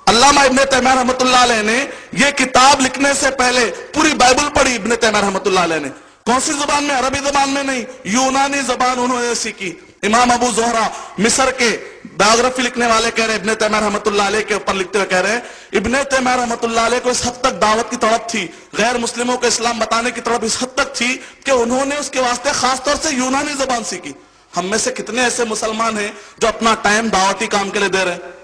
علامہ ابن تیمیہ رحمۃ اللہ علیہ نے یہ کتاب لکھنے سے پہلے پوری بائبل پڑھی. ابن تیمیہ رحمۃ اللہ علیہ نے کون سی زبان میں؟ عربی زبان میں نہیں، یونانی زبان انہوں نے سیکھی. امام ابو زہرہ مصر کے بایوگرافی لکھنے والے کہہ رہے ہیں ابن تیمیہ رحمۃ اللہ علیہ کے اوپر لکھتے ہوئے کہہ رہے ہیں ابن تیمیہ رحمۃ اللہ علیہ کو اس حد تک دعوت کی تڑپ تھی، غیر مسلموں کو اسلام بتانے کی تڑپ اس حد تک تھی کہ انہوں نے اس کے واسطے خاص طور سے یونانی زبان سیکھی. ہم میں سے کتنے ایسے مسلمان ہیں جو اپنا ٹائم دعوتی کام کے لیے دے رہے ہیں؟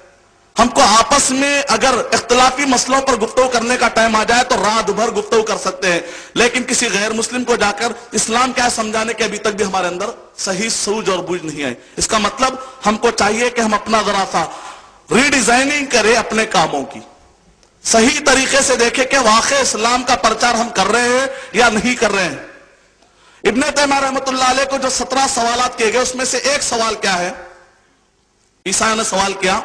ہم کو آپس میں اگر اختلافی مسئلوں پر گفتگو کرنے کا ٹائم آ جائے تو رات بھر گفتگو کر سکتے ہیں، لیکن کسی غیر مسلم کو جا کر اسلام کیا سمجھانے کے ابھی تک بھی ہمارے اندر صحیح سوجھ اور بوجھ نہیں آئی. اس کا مطلب ہم کو چاہیے کہ ہم اپنا ذرا سا ری ڈیزائننگ کریں اپنے کاموں کی، صحیح طریقے سے دیکھیں کہ واقع اسلام کا پرچار ہم کر رہے ہیں یا نہیں کر رہے ہیں. ابن تیمیہ رحمۃ اللہ علیہ کو جو 17 سوالات کیے گئے اس میں سے ایک سوال کیا ہے؟ عیسائیوں نے سوال کیا،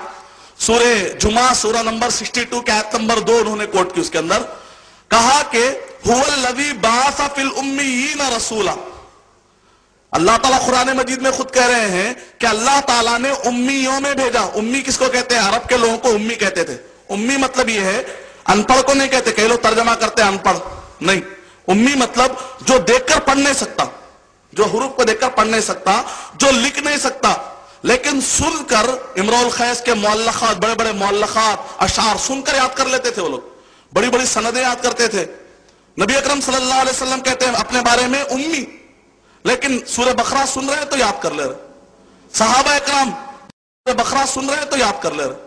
سورہ جمعہ سورہ نمبر 62 کے آیت نمبر 2 انہوں نے کوٹ کی، اس کے اندر کہا کہ هو الذی بعث فی الامیین رسولا. اللہ تعالیٰ قرآن مجید میں خود کہہ رہے ہیں کہ اللہ تعالیٰ نے امیوں میں بھیجا. امی کس کو کہتے ہیں؟ عرب کے لوگوں کو امی کہتے تھے. امی مطلب یہ ہے، ان پڑھ کو نہیں کہتے، کئی لوگ ترجمہ کرتے ہیں ان پڑھ نہیں. امی مطلب جو دیکھ کر پڑھ نہیں سکتا، جو حروف کو دیکھ کر پڑھ نہیں سکتا، جو لکھ نہیں سکتا. لیکن سن کر امرؤ القیس کے مؤلخات، بڑے بڑے مؤلخات، اشعار سن کر یاد کر لیتے تھے وہ لوگ، بڑی بڑی سندیں یاد کرتے تھے۔ نبی اکرم صلی اللہ علیہ وسلم کہتے ہیں اپنے بارے میں امی، لیکن سورہ بقرہ سن رہے تو یاد کر لے رہے۔ صحابہ اکرام سورہ بقرہ سن رہے تو یاد کر لے رہے۔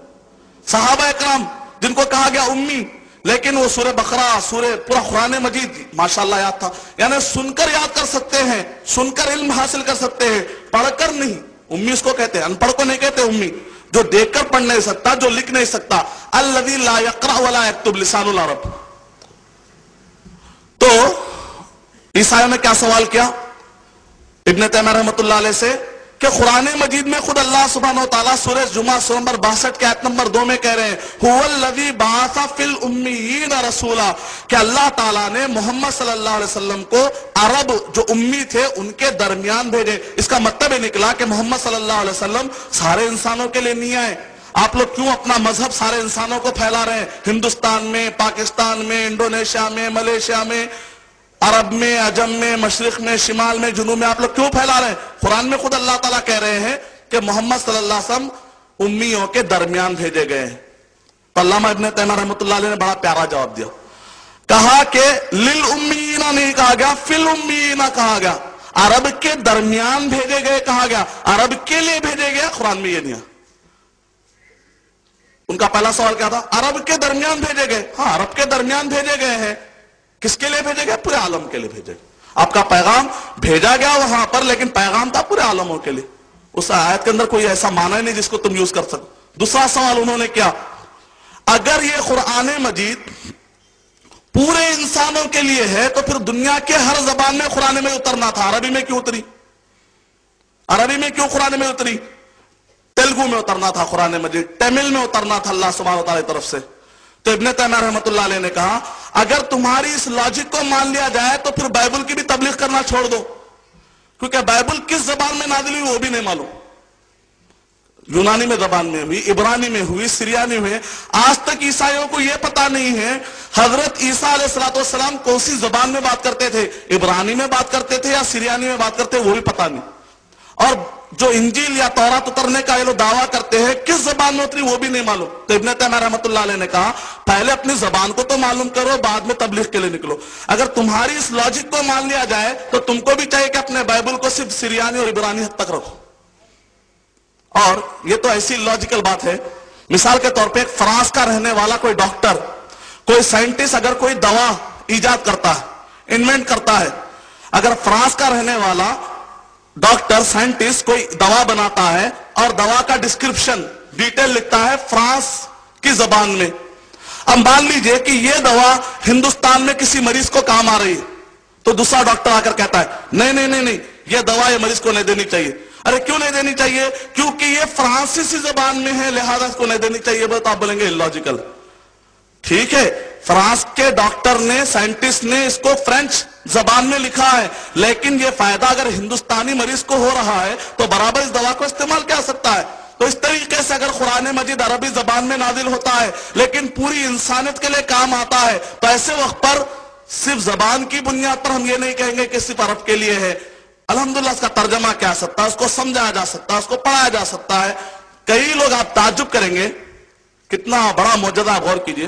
صحابہ اکرام جن کو کہا گیا امی، لیکن وہ سورہ بقرہ، سورہ پورا قرآن مجید ماشاءاللہ یاد تھا۔ یعنی سن کر یاد کر سکتے ہیں، سن کر علم حاصل کر سکتے ہیں، پڑھ کر نہیں۔ امی اس کو کہتے ہیں، ان پڑھ کو نہیں کہتے امی، جو دیکھ کر پڑھ نہیں سکتا، جو لکھ نہیں سکتا۔ الذی لا یقرأ ولا یکتب لسان العرب۔ تو عیسائیوں نے کیا سوال کیا ابن تیمیہ رحمۃ اللہ علیہ سے کہ قرآن مجید میں خود اللہ سبحانہ وتعالیٰ سورہ جمعہ سورہ نمبر 62 کے آیت نمبر 2 میں کہہ رہے ہیں هو الذی بعث فی الامیین رسولا، کہ اللہ تعالیٰ نے محمد صلی اللہ علیہ وسلم کو عرب جو امی تھے ان کے درمیان بھیجے۔ اس کا مطلب یہ نکلا کہ محمد صلی اللہ علیہ وسلم سارے انسانوں کے لیے نہیں آئے۔ آپ لوگ کیوں اپنا مذہب سارے انسانوں کو پھیلا رہے ہیں؟ ہندوستان میں، پاکستان میں، انڈونیشیا میں، ملیشیا میں، عرب میں، عجم میں، مشرق میں، شمال میں، جنوب میں، آپ لوگ کیوں پھیلا رہے ہیں؟ قرآن میں خود اللہ تعالیٰ کہہ رہے ہیں کہ محمد صلی اللہ علیہ وسلم امیوں کے درمیان بھیجے گئے ہیں۔ تو علامہ ابن تیمیہ رحمۃ اللہ علیہ نے بڑا پیارا جواب دیا، کہا کہ للأمیین نہیں کہا گیا، فی الامیین کہا گیا، عرب کے درمیان بھیجے گئے کہا گیا، عرب کے لیے بھیجے گئے قرآن میں یہ نہیں ہے۔ ان کا پہلا سوال کیا تھا؟ عرب کے درمیان بھیجے گئے۔ ہاں عرب کے درمیان بھیجے گئے ہیں، کس کے لیے بھیجے گئے؟ پورے عالم کے لیے بھیجے گئے۔ آپ کا پیغام بھیجا گیا وہاں پر، لیکن پیغام تھا پورے عالموں کے لیے۔ اس آیت کے اندر کوئی ایسا معنی نہیں جس کو تم یوز کر سکو۔ دوسرا سوال انہوں نے کیا، اگر یہ قرآن مجید پورے انسانوں کے لیے ہے تو پھر دنیا کے ہر زبان میں قرآن میں اترنا تھا، عربی میں کیوں اتری؟ عربی میں کیوں قرآن میں اتری؟ تیلگو میں اترنا تھا قرآن مجید، تمل میں اترنا تھا اللہ سبحانہ وتعالی کی طرف سے۔ تو ابن تیمیہ رحمۃ اللہ علیہ نے کہا اگر تمہاری اس لاجک کو مان لیا جائے تو پھر بائبل کی بھی تبلیغ کرنا چھوڑ دو، کیونکہ بائبل کس زبان میں نازل ہوئی وہ بھی نہیں معلوم۔ یونانی میں زبان میں ہوئی، عبرانی میں ہوئی، سریانی میں، آج تک عیسائیوں کو یہ پتا نہیں ہے حضرت عیسیٰ علیہ السلام کون سی زبان میں بات کرتے تھے، عبرانی میں بات کرتے تھے یا سریانی میں بات کرتے تھے، وہ بھی پتا نہیں۔ اور جو انجیل یا تورات اترنے کا یہ لوگ دعویٰ کرتے ہیں کس زبان میں اتری وہ بھی نہیں معلوم۔ تو ابن تیمیہ رحمۃ اللہ علیہ نے کہا پہلے اپنی زبان کو تو معلوم کرو، بعد میں تبلیغ کے لیے نکلو۔ اگر تمہاری اس لاجک کو مان لیا جائے تو تم کو بھی چاہیے کہ اپنے بائبل کو صرف سریانی اور عبرانی حد تک رکھو۔ اور یہ تو ایسی لاجیکل بات ہے، مثال کے طور پہ ایک فرانس کا رہنے والا کوئی ڈاکٹر، کوئی سائنٹسٹ اگر کوئی دوا ایجاد کرتا ہے، انوینٹ کرتا ہے، اگر فرانس کا رہنے والا ڈاکٹر سائنٹسٹ کوئی دوا بناتا ہے اور دوا کا ڈسکرپشن ڈیٹیل لکھتا ہے فرانس کی زبان میں، اب مان لیجئے کہ یہ دوا ہندوستان میں کسی مریض کو کام آ رہی ہے، تو دوسرا ڈاکٹر آ کر کہتا ہے نہیں نہیں نہیں نہیں یہ دوا یہ مریض کو نہیں دینی چاہیے۔ ارے کیوں نہیں دینی چاہیے؟ کیونکہ یہ فرانسیسی زبان میں ہے لہذا اس کو نہیں دینی چاہیے۔ تو آپ بولیں گے لاجیکل، ٹھیک ہے، فرانس کے ڈاکٹر نے، سائنٹسٹ نے اس کو فرینچ زبان میں لکھا ہے، لیکن یہ فائدہ اگر ہندوستانی مریض کو ہو رہا ہے تو برابر اس دوا کو استعمال کیا سکتا ہے۔ تو اس طریقے سے اگر قرآن مجید عربی زبان میں نازل ہوتا ہے لیکن پوری انسانیت کے لیے کام آتا ہے تو ایسے وقت پر صرف زبان کی بنیاد پر ہم یہ نہیں کہیں گے کہ صرف عرب کے لیے ہے۔ الحمدللہ اس کا ترجمہ کیا سکتا ہے، اس کو سمجھایا جا سکتا ہے، اس کو پڑھایا جا سکتا ہے۔ کئی لوگ آپ تعجب کریں گے کتنا بڑا معجزہ، غور کیجئے۔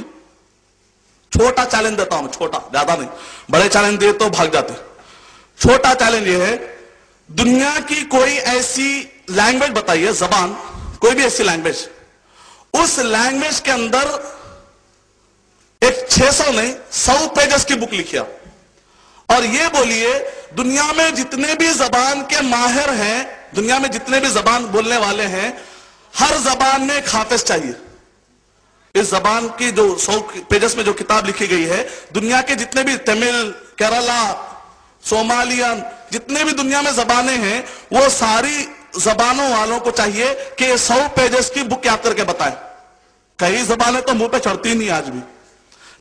چھوٹا چیلنج دیتا ہوں، چھوٹا، زیادہ نہیں، بڑے چیلنج دیے تو بھاگ جاتے۔ چھوٹا چیلنج یہ ہے، دنیا کی کوئی ایسی لینگویج بتائیے، زبان، کوئی بھی ایسی لینگویج، اس لینگویج کے اندر ایک 600 نہیں 100 پیجز کی بک لکھیا اور یہ بولیے دنیا میں جتنے بھی زبان کے ماہر ہیں، دنیا میں جتنے بھی زبان بولنے والے ہیں، ہر زبان میں ایک حافظ چاہیے۔ اس زبان کی جو 100 پیجز میں جو کتاب لکھی گئی ہے، دنیا کے جتنے بھی تمل، کیرلا، سومالین، جتنے بھی دنیا میں زبانیں ہیں، وہ ساری زبانوں والوں کو چاہیے کہ یہ 100 پیجز کی بک یاد کر کے بتائیں۔ کئی زبانیں تو منہ پہ چڑھتی نہیں آج بھی،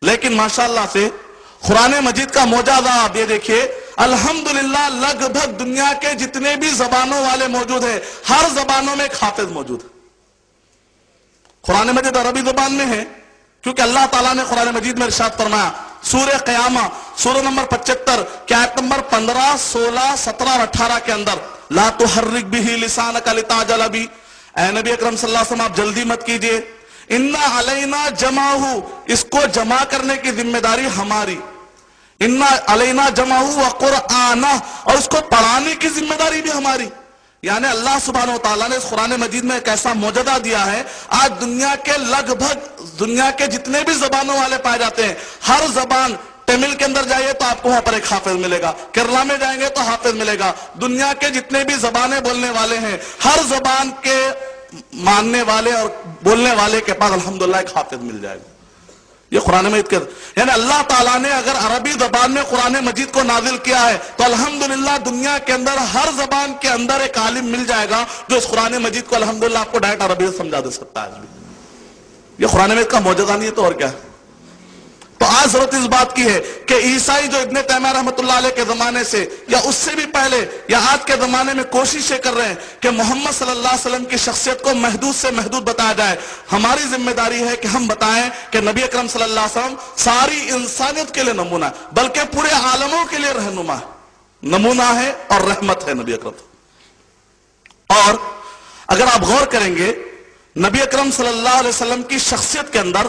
لیکن ماشاءاللہ سے قرآن مجید کا معجزہ آپ یہ دیکھیے، الحمدللہ لگ بھگ دنیا کے جتنے بھی زبانوں والے موجود ہیں، ہر زبانوں میں ایک حافظ موجود ہے۔ قرآن مجید عربی زبان میں ہے کیونکہ اللہ تعالیٰ نے قرآن مجید میں ارشاد فرمایا سورہ قیامہ سورہ نمبر 75 کی آیت نمبر 15 16 17 اور 18 کے اندر لا تحرک به لسانک لتعجل به، اے نبی اکرم صلی اللہ علیہ وسلم آپ جلدی مت کیجئے، انا علینا جمعہ، اس کو جمع کرنے کی ذمہ داری ہماری، انا علینا جمعہ وقرآنہ، اور اس کو پڑھانے کی ذمہ داری بھی ہماری۔ یعنی اللہ سبحانہ وتعالیٰ نے اس قرآن مجید میں ایک ایسا معجزہ دیا ہے، آج دنیا کے لگ بھگ دنیا کے جتنے بھی زبانوں والے پائے جاتے ہیں، ہر زبان، تمل کے اندر جائیے تو آپ کو وہاں پر ایک حافظ ملے گا، کیرلا میں جائیں گے تو حافظ ملے گا، دنیا کے جتنے بھی زبانیں بولنے والے ہیں ہر زبان کے ماننے والے اور بولنے والے کے پاس الحمدللہ ایک حافظ مل جائے گا۔ یہ قرآن مجید کے یعنی اللہ تعالیٰ نے اگر عربی زبان میں قرآن مجید کو نازل کیا ہے تو الحمدللہ دنیا کے اندر ہر زبان کے اندر ایک عالم مل جائے گا جو اس قرآن مجید کو الحمدللہ آپ کو ڈائریکٹ عربی سے سمجھا دے سکتا ہے۔ یہ قرآن مجید کا معجزہ نہیں ہے تو اور کیا ہے؟ تو آج ضرورت اس بات کی ہے کہ عیسائی جو ابن تیمیہ رحمۃ اللہ علیہ کے زمانے سے یا اس سے بھی پہلے یا آج کے زمانے میں کوششیں کر رہے ہیں کہ محمد صلی اللہ علیہ وسلم کی شخصیت کو محدود سے محدود بتایا جائے، ہماری ذمہ داری ہے کہ ہم بتائیں کہ نبی اکرم صلی اللہ علیہ وسلم ساری انسانیت کے لیے نمونہ ہے، بلکہ پورے عالموں کے لیے رہنما ہے، نمونہ ہے اور رحمت ہے نبی اکرم۔ اور اگر آپ غور کریں گے نبی اکرم صلی اللہ علیہ وسلم کی شخصیت کے اندر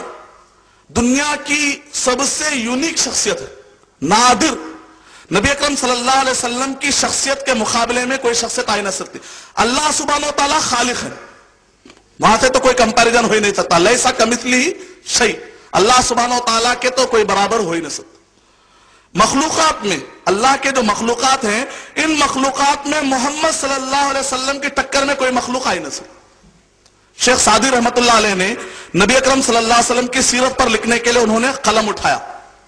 دنیا کی سب سے یونیک شخصیت ہے، نادر، نبی اکرم صلی اللہ علیہ وسلم کی شخصیت کے مقابلے میں کوئی شخصیت آ ہی نہیں سکتی۔ اللہ سبحانہ وتعالی خالق ہے، وہاں سے تو کوئی کمپیریزن ہو ہی نہیں سکتا، لیسا کمثلہ شیء، اللہ سبحانہ وتعالی کے تو کوئی برابر ہو ہی نہیں سکتا۔ مخلوقات میں اللہ کے جو مخلوقات ہیں ان مخلوقات میں محمد صلی اللہ علیہ وسلم کی ٹکر میں کوئی مخلوق آ ہی نہیں سکتا۔ شیخ سعدی رحمت اللہ علیہ نے نبی اکرم صلی اللہ علیہ وسلم کی سیرت پر لکھنے کے لیے انہوں نے قلم اٹھایا۔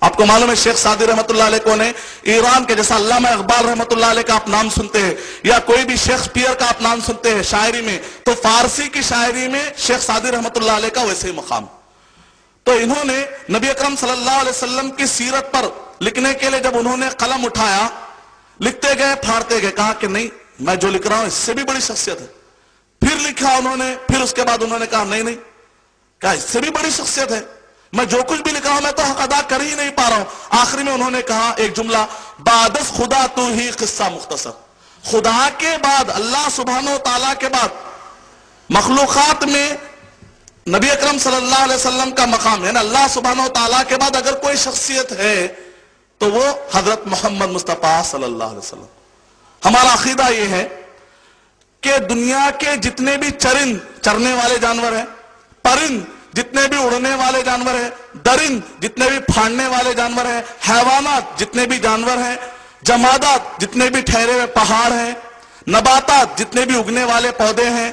آپ کو معلوم ہے شیخ سعدی رحمت اللہ علیہ کو نے ایران کے جیسا علامہ اقبال رحمت اللہ علیہ کا آپ نام سنتے ہیں یا کوئی بھی شیکسپیئر کا آپ نام سنتے ہیں شاعری میں، تو فارسی کی شاعری میں شیخ سعدی رحمت اللہ علیہ کا ویسے ہی مقام۔ تو انہوں نے نبی اکرم صلی اللہ علیہ وسلم کی سیرت پر لکھنے کے لیے جب انہوں نے قلم اٹھایا، لکھتے گئے پھاڑتے گئے، کہا کہ نہیں میں جو لکھ رہا ہوں اس سے بھی بڑی شخصیت ہے۔ پھر لکھا انہوں نے، پھر اس کے بعد انہوں نے کہا نہیں کہا اس سے بھی بڑی شخصیت ہے، میں جو کچھ بھی لکھ رہا ہوں میں تو حق ادا کر ہی نہیں پا رہا ہوں۔ آخری میں انہوں نے کہا ایک جملہ، بعدس خدا تو ہی قصہ مختصر، خدا کے بعد، اللہ سبحانہ و تعالیٰ کے بعد مخلوقات میں نبی اکرم صلی اللہ علیہ وسلم کا مقام ہے نا، اللہ سبحانہ و تعالیٰ کے بعد اگر کوئی شخصیت ہے تو وہ حضرت محمد مصطفیٰ صلی اللہ علیہ وسلم۔ ہمارا عقیدہ یہ ہے کہ دنیا کے جتنے بھی چرند چرنے والے جانور ہیں، پرند جتنے بھی اڑنے والے جانور ہیں، درند جتنے بھی پھاڑنے والے جانور ہیں، حیوانات جتنے بھی جانور ہیں، جمادات جتنے بھی ٹھہرے ہوئے پہاڑ ہیں، نباتات جتنے بھی اگنے والے پودے ہیں،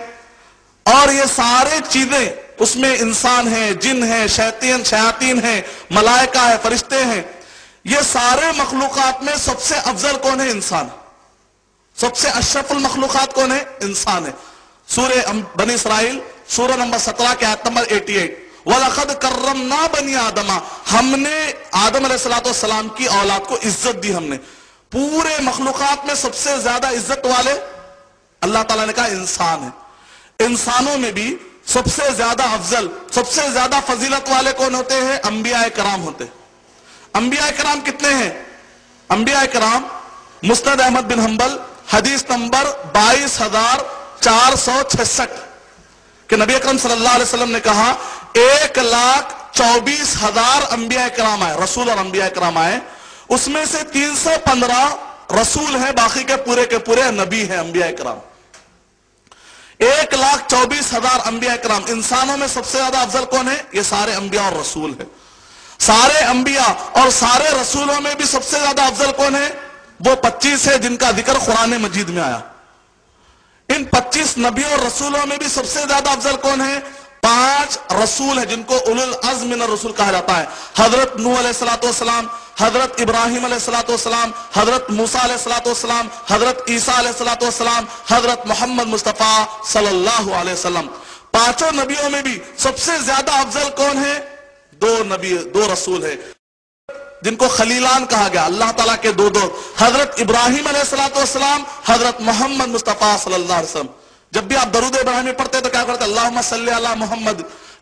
اور یہ سارے چیزیں اس میں انسان ہیں، جن ہیں، شیاطین ہیں، ملائکہ ہیں، فرشتے ہیں، یہ سارے مخلوقات میں سب سے افضل کون ہے؟ انسان۔ سب سے اشرف المخلوقات کون ہے؟ انسان ہے۔ سورہ بنی اسرائیل سورہ نمبر 17 کے آیت نمبر 88، وَلَقَدْ كَرَّمْنَا بَنِي آدَمَ، ہم نے آدم علیہ السلام کی اولاد کو عزت دی، ہم نے پورے مخلوقات میں سب سے زیادہ عزت والے اللہ تعالیٰ نے کہا انسان ہے۔ انسانوں میں بھی سب سے زیادہ افضل، سب سے زیادہ فضیلت والے کون ہوتے ہیں؟ انبیاء کرام ہوتے ہیں۔ انبیاء کرام کتنے ہیں؟ انبیاء کرام مسند احمد بن حنبل حدیث نمبر 22,466 کہ نبی اکرم صلی اللہ علیہ وسلم نے کہا 1,24,000 انبیاء کرام آئے، رسول اور انبیاء کرام آئے، اس میں سے 315 رسول ہیں، باقی کے پورے نبی ہیں انبیاء کرام۔ 1,24,000 انبیاء کرام، انسانوں میں سب سے زیادہ افضل کون ہے؟ یہ سارے انبیاء اور رسول ہیں۔ سارے انبیاء اور سارے رسولوں میں بھی سب سے زیادہ افضل کون ہے؟ وہ 25 ہے جن کا ذکر قرآن مجید میں آیا۔ ان 25 نبیوں اور رسولوں میں بھی سب سے زیادہ افضل کون ہے؟ 5 رسول ہیں جن کو اولو العزم من الرسول کہا جاتا ہے۔ حضرت نوح علیہ السلام، حضرت ابراہیم علیہ السلام، حضرت موسیٰ علیہ السلام، حضرت عیسیٰ علیہ السلام، حضرت محمد مصطفیٰ صلی اللہ علیہ وسلم۔ پانچوں نبیوں میں بھی سب سے زیادہ افضل کون ہے؟ 2 رسول ہیں جن کو خلیلان کہا گیا، اللہ تعالیٰ کے 2 حضرت ابراہیم علیہ السلام، حضرت محمد مصطفیٰ صلی اللہ علیہ وسلم۔ جب بھی آپ درود ابراہیمی پڑھتے تو کیا کرتے؟ اللہم صلی علی محمد،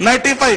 95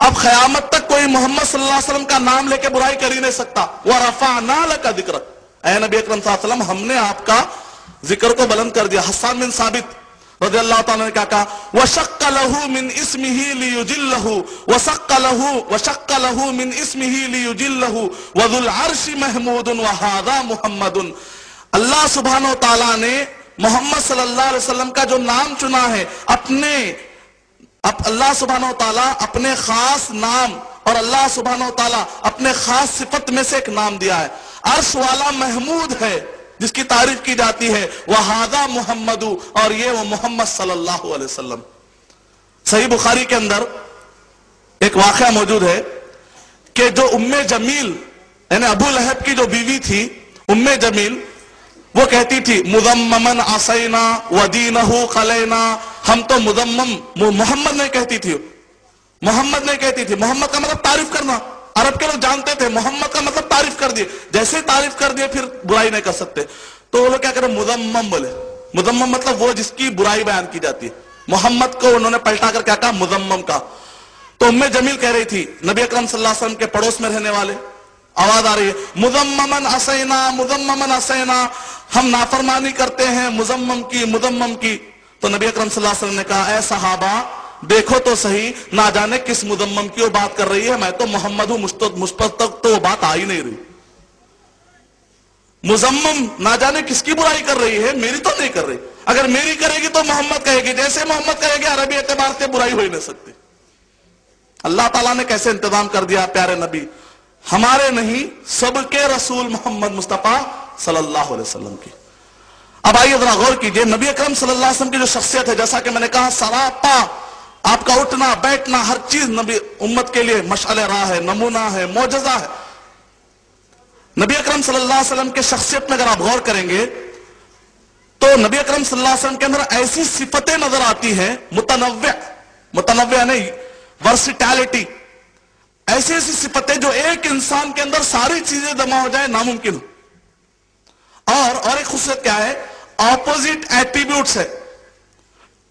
اب قیامت تک کوئی محمد صلی اللہ علیہ وسلم کا نام لے کے برائی کر ہی نہیں سکتا. وَرَفَعْنَا لَكَ ذِكْرَكَ، اے نبی اکرم صلی اللہ علیہ وسلم ہم نے آپ کا ذکر کو بلند کر دیا. حسان بن ثابت رضی اللہ تعالیٰ نے کیا کہا؟ وَشَقَّ لَهُ مِنْ اسْمِهِ لِيُجِلَّهُ وَشَقَّ لَهُ مِنْ اسْمِهِ لِيُجِلَّهُ وَذُو الْعَرْشِ مَحْمُودٌ وَهَذَا مُحَمَّدٌ. اللہ سبحانہ وتعالیٰ نے محمد صلی اللہ علیہ وسلم کا جو نام چنا ہے اللہ سبحانہ وتعالیٰ اپنے خاص نام اور اللہ سبحانہ وتعالیٰ اپنے خاص صفت میں سے ایک نام دیا ہے. عرش والا محمود ہے جس کی تعریف کی جاتی ہے. وَهَذَا مُحَمَّدُ، اور یہ وہ محمد صلی اللہ علیہ وسلم. صحیح بخاری کے اندر ایک واقعہ موجود ہے کہ جو ام جمیل یعنی ابو لہب کی جو بیوی تھی ام جمیل، وہ کہتی تھی مذممن عصینا ودینہ قلینا. ہم تو مذمم، محمد نہیں کہتی تھی، محمد نہیں کہتی تھی. محمد کا مطلب تعریف کرنا، عرب کے لوگ جانتے تھے. محمد کا مطلب تعریف کر دیے، جیسے ہی تعریف کر دیے پھر برائی نہیں کر سکتے. تو وہ لوگ کیا کریں، مذمم بولے. مذمم مطلب وہ جس کی برائی بیان کی جاتی ہے. محمد کو انہوں نے پلٹا کر کیا کہا، مذمم کا. تو ام جمیل کہہ رہی تھی نبی اکرم صلی اللہ علیہ وسلم کے پڑوس میں رہنے والے، آواز آ رہی ہے مذممن عصینا مذممن عصینا، ہم نافرمانی کرتے ہیں مذمم کی. تو نبی اکرم صلی اللہ علیہ وسلم نے کہا اے صحابہ دیکھو تو صحیح، نہ جانے کس مذمم کی وہ بات کر رہی ہے. میں تو محمد ہوں، مجھ پر تک تو وہ بات آ ہی نہیں رہی. مذمم نہ جانے کس کی برائی کر رہی ہے، میری تو نہیں کر رہی. اگر میری کرے گی تو محمد کہے گی، جیسے محمد کہے گی عربی اعتبار سے برائی ہو ہی نہیں سکتی. اللہ تعالیٰ نے کیسے انتظام کر دیا پیارے نبی، ہمارے نہیں سب کے رسول محمد مصطفیٰ صلی اللہ علیہ وسلم کی. اب آئیے ذرا غور کیجئے، نبی اکرم صلی اللہ علیہ وسلم کی جو شخصیت ہے، جیسا کہ میں نے کہا سراپا آپ کا اٹھنا بیٹھنا ہر چیز نبی امت کے لیے مشعل راہ ہے، نمونہ ہے، معجزہ ہے. نبی اکرم صلی اللہ علیہ وسلم کے شخصیت میں اگر آپ غور کریں گے تو نبی اکرم صلی اللہ علیہ وسلم کے اندر ایسی صفتیں نظر آتی ہیں متنوع نہیں، ورسٹیلٹی، ایسی صفتیں جو ایک انسان کے اندر ساری چیزیں جمع ہو جائے ناممکن ہو. اور ایک خصوصیت کیا ہے، اپوزٹ ایٹریبیوٹس ہے،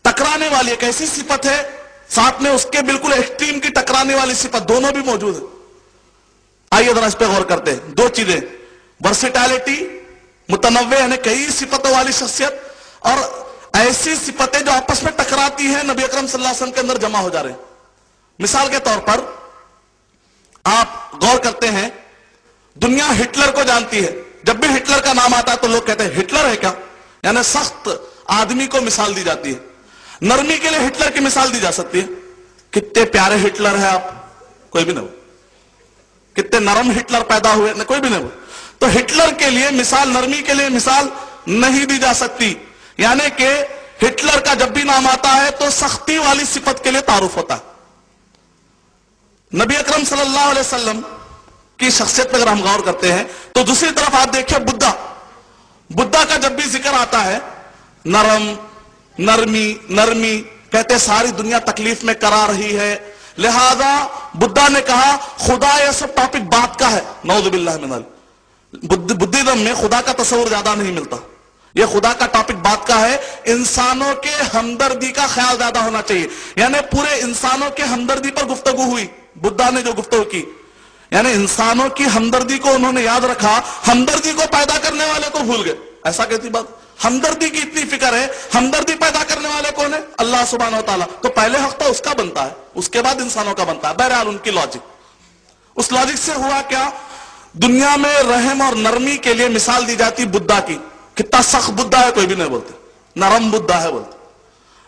ٹکرانے والی ایک ایسی صفت ہے، ساتھ میں اس کے بالکل ایکسٹریم کی ٹکرانے والی صفت، دونوں بھی موجود ہے. آئیے ذرا اس پہ غور کرتے ہیں. دو چیزیں، ورسٹیلٹی متنوع یعنی کئی صفتوں والی شخصیت، اور ایسی صفتیں جو آپس میں ٹکراتی ہیں نبی اکرم صلی اللہ علیہ وسلم کے اندر جمع ہو جا رہے ہیں. مثال کے طور پر آپ غور کرتے ہیں، دنیا ہٹلر کو جانتی ہے. جب بھی ہٹلر کا نام آتا ہے تو لوگ کہتے ہیں ہٹلر ہے کیا، یعنی سخت آدمی کو مثال دی جاتی ہے. نرمی کے لیے ہٹلر کی مثال دی جا سکتی ہے، کتنے پیارے ہٹلر ہیں آپ، کوئی بھی نہیں ہو. کتنے نرم ہٹلر پیدا ہوئے، کوئی بھی نہیں ہو. تو ہٹلر کے لیے مثال، نرمی کے لیے مثال نہیں دی جا سکتی. یعنی کہ ہٹلر کا جب بھی نام آتا ہے تو سختی والی صفت کے لیے تعارف ہوتا ہے. نبی اکرم صلی اللہ علیہ وسلم کی شخصیت پر اگر ہم غور کرتے ہیں تو دوسری طرف آپ دیکھیں بدھا کا جب بھی ذکر آتا ہے نرمی کہتے ساری دنیا تکلیف میں کرا رہی ہے، لہذا بدھا نے کہا خدا یہ سب ٹاپک بات کا ہے. نعوذ باللہ من بدھزم میں خدا کا تصور زیادہ نہیں ملتا، یہ خدا کا ٹاپک بات کا ہے. انسانوں کے ہمدردی کا خیال زیادہ ہونا چاہیے، یعنی پورے انسانوں کے ہمدردی پر گفتگو ہوئی. بدھا نے جو گفتگو کی یعنی انسانوں کی ہمدردی کو انہوں نے یاد رکھا، ہمدردی کو پیدا کرنے والے کو بھول گئے. ایسا کہتی بات، ہمدردی کی اتنی فکر ہے، ہمدردی پیدا کرنے والے کون ہے، اللہ سبحانہ وتعالی. تو پہلے حق تو اس کا بنتا ہے، اس کے بعد انسانوں کا بنتا ہے. بہرحال ان کی لاجک، اس لاجک سے ہوا کیا، دنیا میں رحم اور نرمی کے لیے مثال دی جاتی بدھا کی. کتنا سخت بدھا ہے کوئی بھی نہیں بولتے، نرم بدھا ہے بولتے.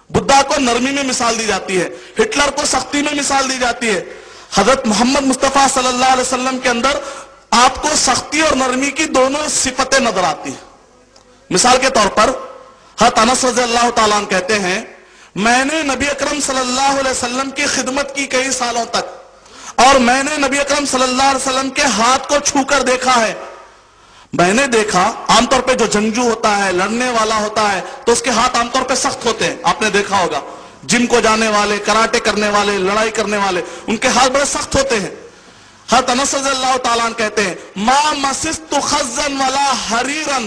بدھا کو نرمی میں مثال دی جاتی ہے، ہٹلر کو سختی میں مثال دی جاتی ہے. حضرت محمد مصطفیٰ صلی اللہ علیہ وسلم کے اندر آپ کو سختی اور نرمی کی دونوں صفتیں نظر آتی ہیں. مثال کے طور پر حضرت انس رضی اللہ تعالیٰ عنہ کہتے ہیں میں نے نبی اکرم صلی اللہ علیہ وسلم کی خدمت کی کئی سالوں تک، اور میں نے نبی اکرم صلی اللہ علیہ وسلم کے ہاتھ کو چھو کر دیکھا ہے. میں نے دیکھا عام طور پہ جو جنگجو ہوتا ہے، لڑنے والا ہوتا ہے، تو اس کے ہاتھ عام طور پہ سخت ہوتے ہیں. آپ نے دیکھا ہوگا جم کو جانے والے، کراٹے کرنے والے، لڑائی کرنے والے، ان کے ہاتھ بڑے سخت ہوتے ہیں. حضرت انس رضی اللہ تعالیٰ عنہ کہتے ہیں ما مسست خزا ولا حریرا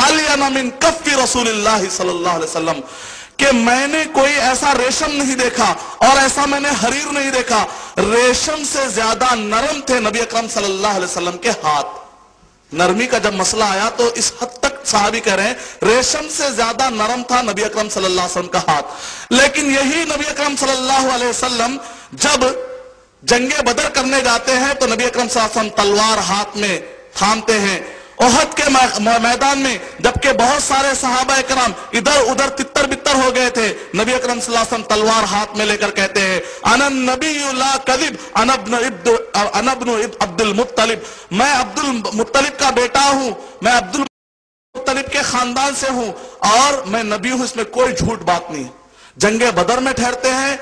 الین من کف رسول اللہ صلی اللہ علیہ وسلم، کہ میں نے کوئی ایسا ریشم نہیں دیکھا اور ایسا میں نے حریر نہیں دیکھا، ریشم سے زیادہ نرم تھے نبی اکرم صلی اللہ علیہ وسلم کے ہاتھ۔ نرمی کا جب مسئلہ آیا تو اس حد تک صحابی کہہ رہے ہیں ریشم سے زیادہ نرم تھا نبی اکرم صلی اللہ علیہ وسلم کا ہاتھ۔ لیکن یہی نبی اکرم صلی اللہ علیہ وسلم جب جنگ بدر کرنے جاتے ہیں تو نبی اکرم صلی اللہ علیہ وسلم تلوار ہاتھ میں تھامتے ہیں۔ احد کے میدان میں جبکہ بہت سارے صحابہ اکرام ادھر ادھر تتر بتر ہو گئے تھے، نبی اکرم صلی اللہ علیہ وسلم تلوار ہاتھ میں لے کر کہتے ہیں انا النبی لا کذب انا ابن عبد المطلب، میں عبد المطلب کا بیٹا ہوں، میں عبد المطلب کے خاندان سے ہوں اور میں نبی ہوں، اس میں کوئی جھوٹ بات نہیں ہے۔ جنگ بدر میں ٹھہرتے ہیں،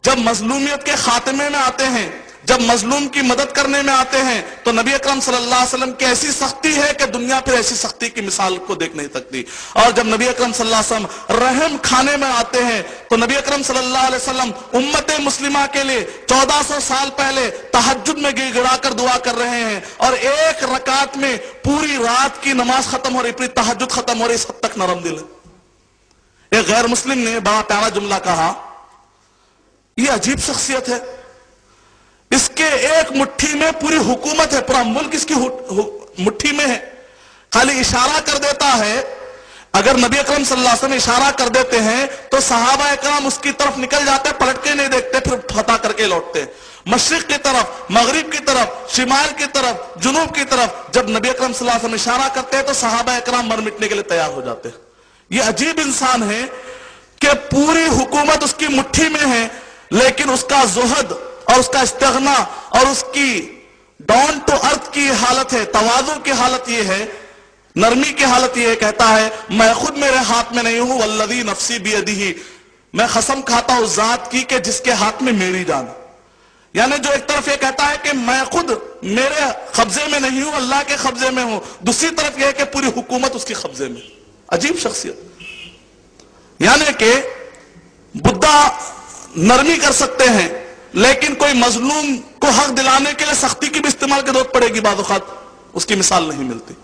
جب مظلومیت کے خاتمے میں آتے ہیں، جب مظلوم کی مدد کرنے میں آتے ہیں تو نبی اکرم صلی اللہ علیہ وسلم کی ایسی سختی ہے کہ دنیا پھر ایسی سختی کی مثال کو دیکھ نہیں سکتی۔ اور جب نبی اکرم صلی اللہ علیہ وسلم رحم کھانے میں آتے ہیں تو نبی اکرم صلی اللہ علیہ وسلم امت مسلمہ کے لیے 1400 سال پہلے تہجد میں گڑ گڑا کر دعا کر رہے ہیں، اور ایک رکعت میں پوری رات کی نماز ختم ہو رہی، پوری تہجد ختم ہو رہی، اس حد تک نرم دل ہے۔ ایک غیر مسلم نے بڑا پیارا جملہ کہا، یہ عجیب شخصیت ہے، اس کے ایک مٹھی میں پوری حکومت ہے، پورا ملک اس کی مٹھی میں ہے، خالی اشارہ کر دیتا ہے۔ اگر نبی اکرم صلی اللہ علیہ وسلم اشارہ کر دیتے ہیں تو صحابہ اکرام اس کی طرف نکل جاتے، پلٹ کے نہیں دیکھتے، پھر فتح کر کے لوٹتے، مشرق کی طرف، مغرب کی طرف، شمال کی طرف، جنوب کی طرف۔ جب نبی اکرم صلی اللہ علیہ وسلم اشارہ کرتے ہیں تو صحابہ اکرام مر مٹنے کے لیے تیار ہو جاتے ہیں۔ یہ عجیب انسان ہے کہ پوری حکومت اس کی مٹھی میں ہے، لیکن اس کا زہد اور اس کا استغنا اور اس کی ڈاؤن ٹو ارتھ کی حالت ہے، تواضع کی حالت یہ ہے، نرمی کی حالت یہ کہتا ہے میں خود میرے ہاتھ میں نہیں ہوں، والذی نفسی بیدہ، میں قسم کھاتا ہوں ذات کی کہ جس کے ہاتھ میں میری جان۔ یعنی جو ایک طرف یہ کہتا ہے کہ میں خود میرے قبضے میں نہیں ہوں، اللہ کے قبضے میں ہوں، دوسری طرف یہ ہے کہ پوری حکومت اس کی قبضے میں۔ عجیب شخصیت، یعنی کہ بدھا نرمی کر سکتے ہیں لیکن کوئی مظلوم کو حق دلانے کے لیے سختی کی بھی استعمال کی ضرورت پڑے گی، بعض اوقات اس کی مثال نہیں ملتی۔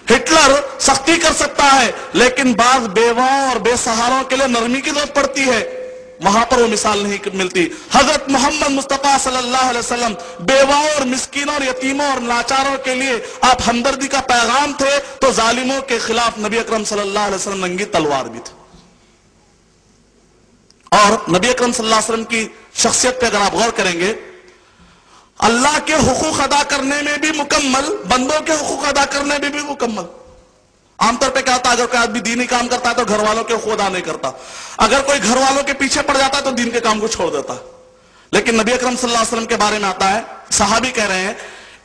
ہٹلر سختی کر سکتا ہے لیکن بعض بیواؤں اور بے سہاروں کے لیے نرمی کی ضرورت پڑتی ہے، وہاں پر وہ مثال نہیں ملتی۔ حضرت محمد مصطفیٰ صلی اللہ علیہ وسلم بیواؤں اور مسکینوں اور یتیموں اور لاچاروں کے لیے آپ ہمدردی کا پیغام تھے، تو ظالموں کے خلاف نبی اکرم صلی اللہ علیہ وسلم ننگی تلوار بھی تھے۔ اور نبی اکرم صلی اللہ علیہ وسلم کی شخصیت پہ اگر آپ غور کریں گے، اللہ کے حقوق ادا کرنے میں بھی مکمل، بندوں کے حقوق ادا کرنے میں بھی مکمل۔ عام طور پہ کیا ہوتا ہے، اگر کوئی آدمی دینی کام کرتا ہے تو گھر والوں کے حقوق ادا نہیں کرتا، اگر کوئی گھر والوں کے پیچھے پڑ جاتا ہے تو دین کے کام کو چھوڑ دیتا ہے۔ لیکن نبی اکرم صلی اللہ علیہ وسلم کے بارے میں آتا ہے، صحابی کہہ رہے ہیں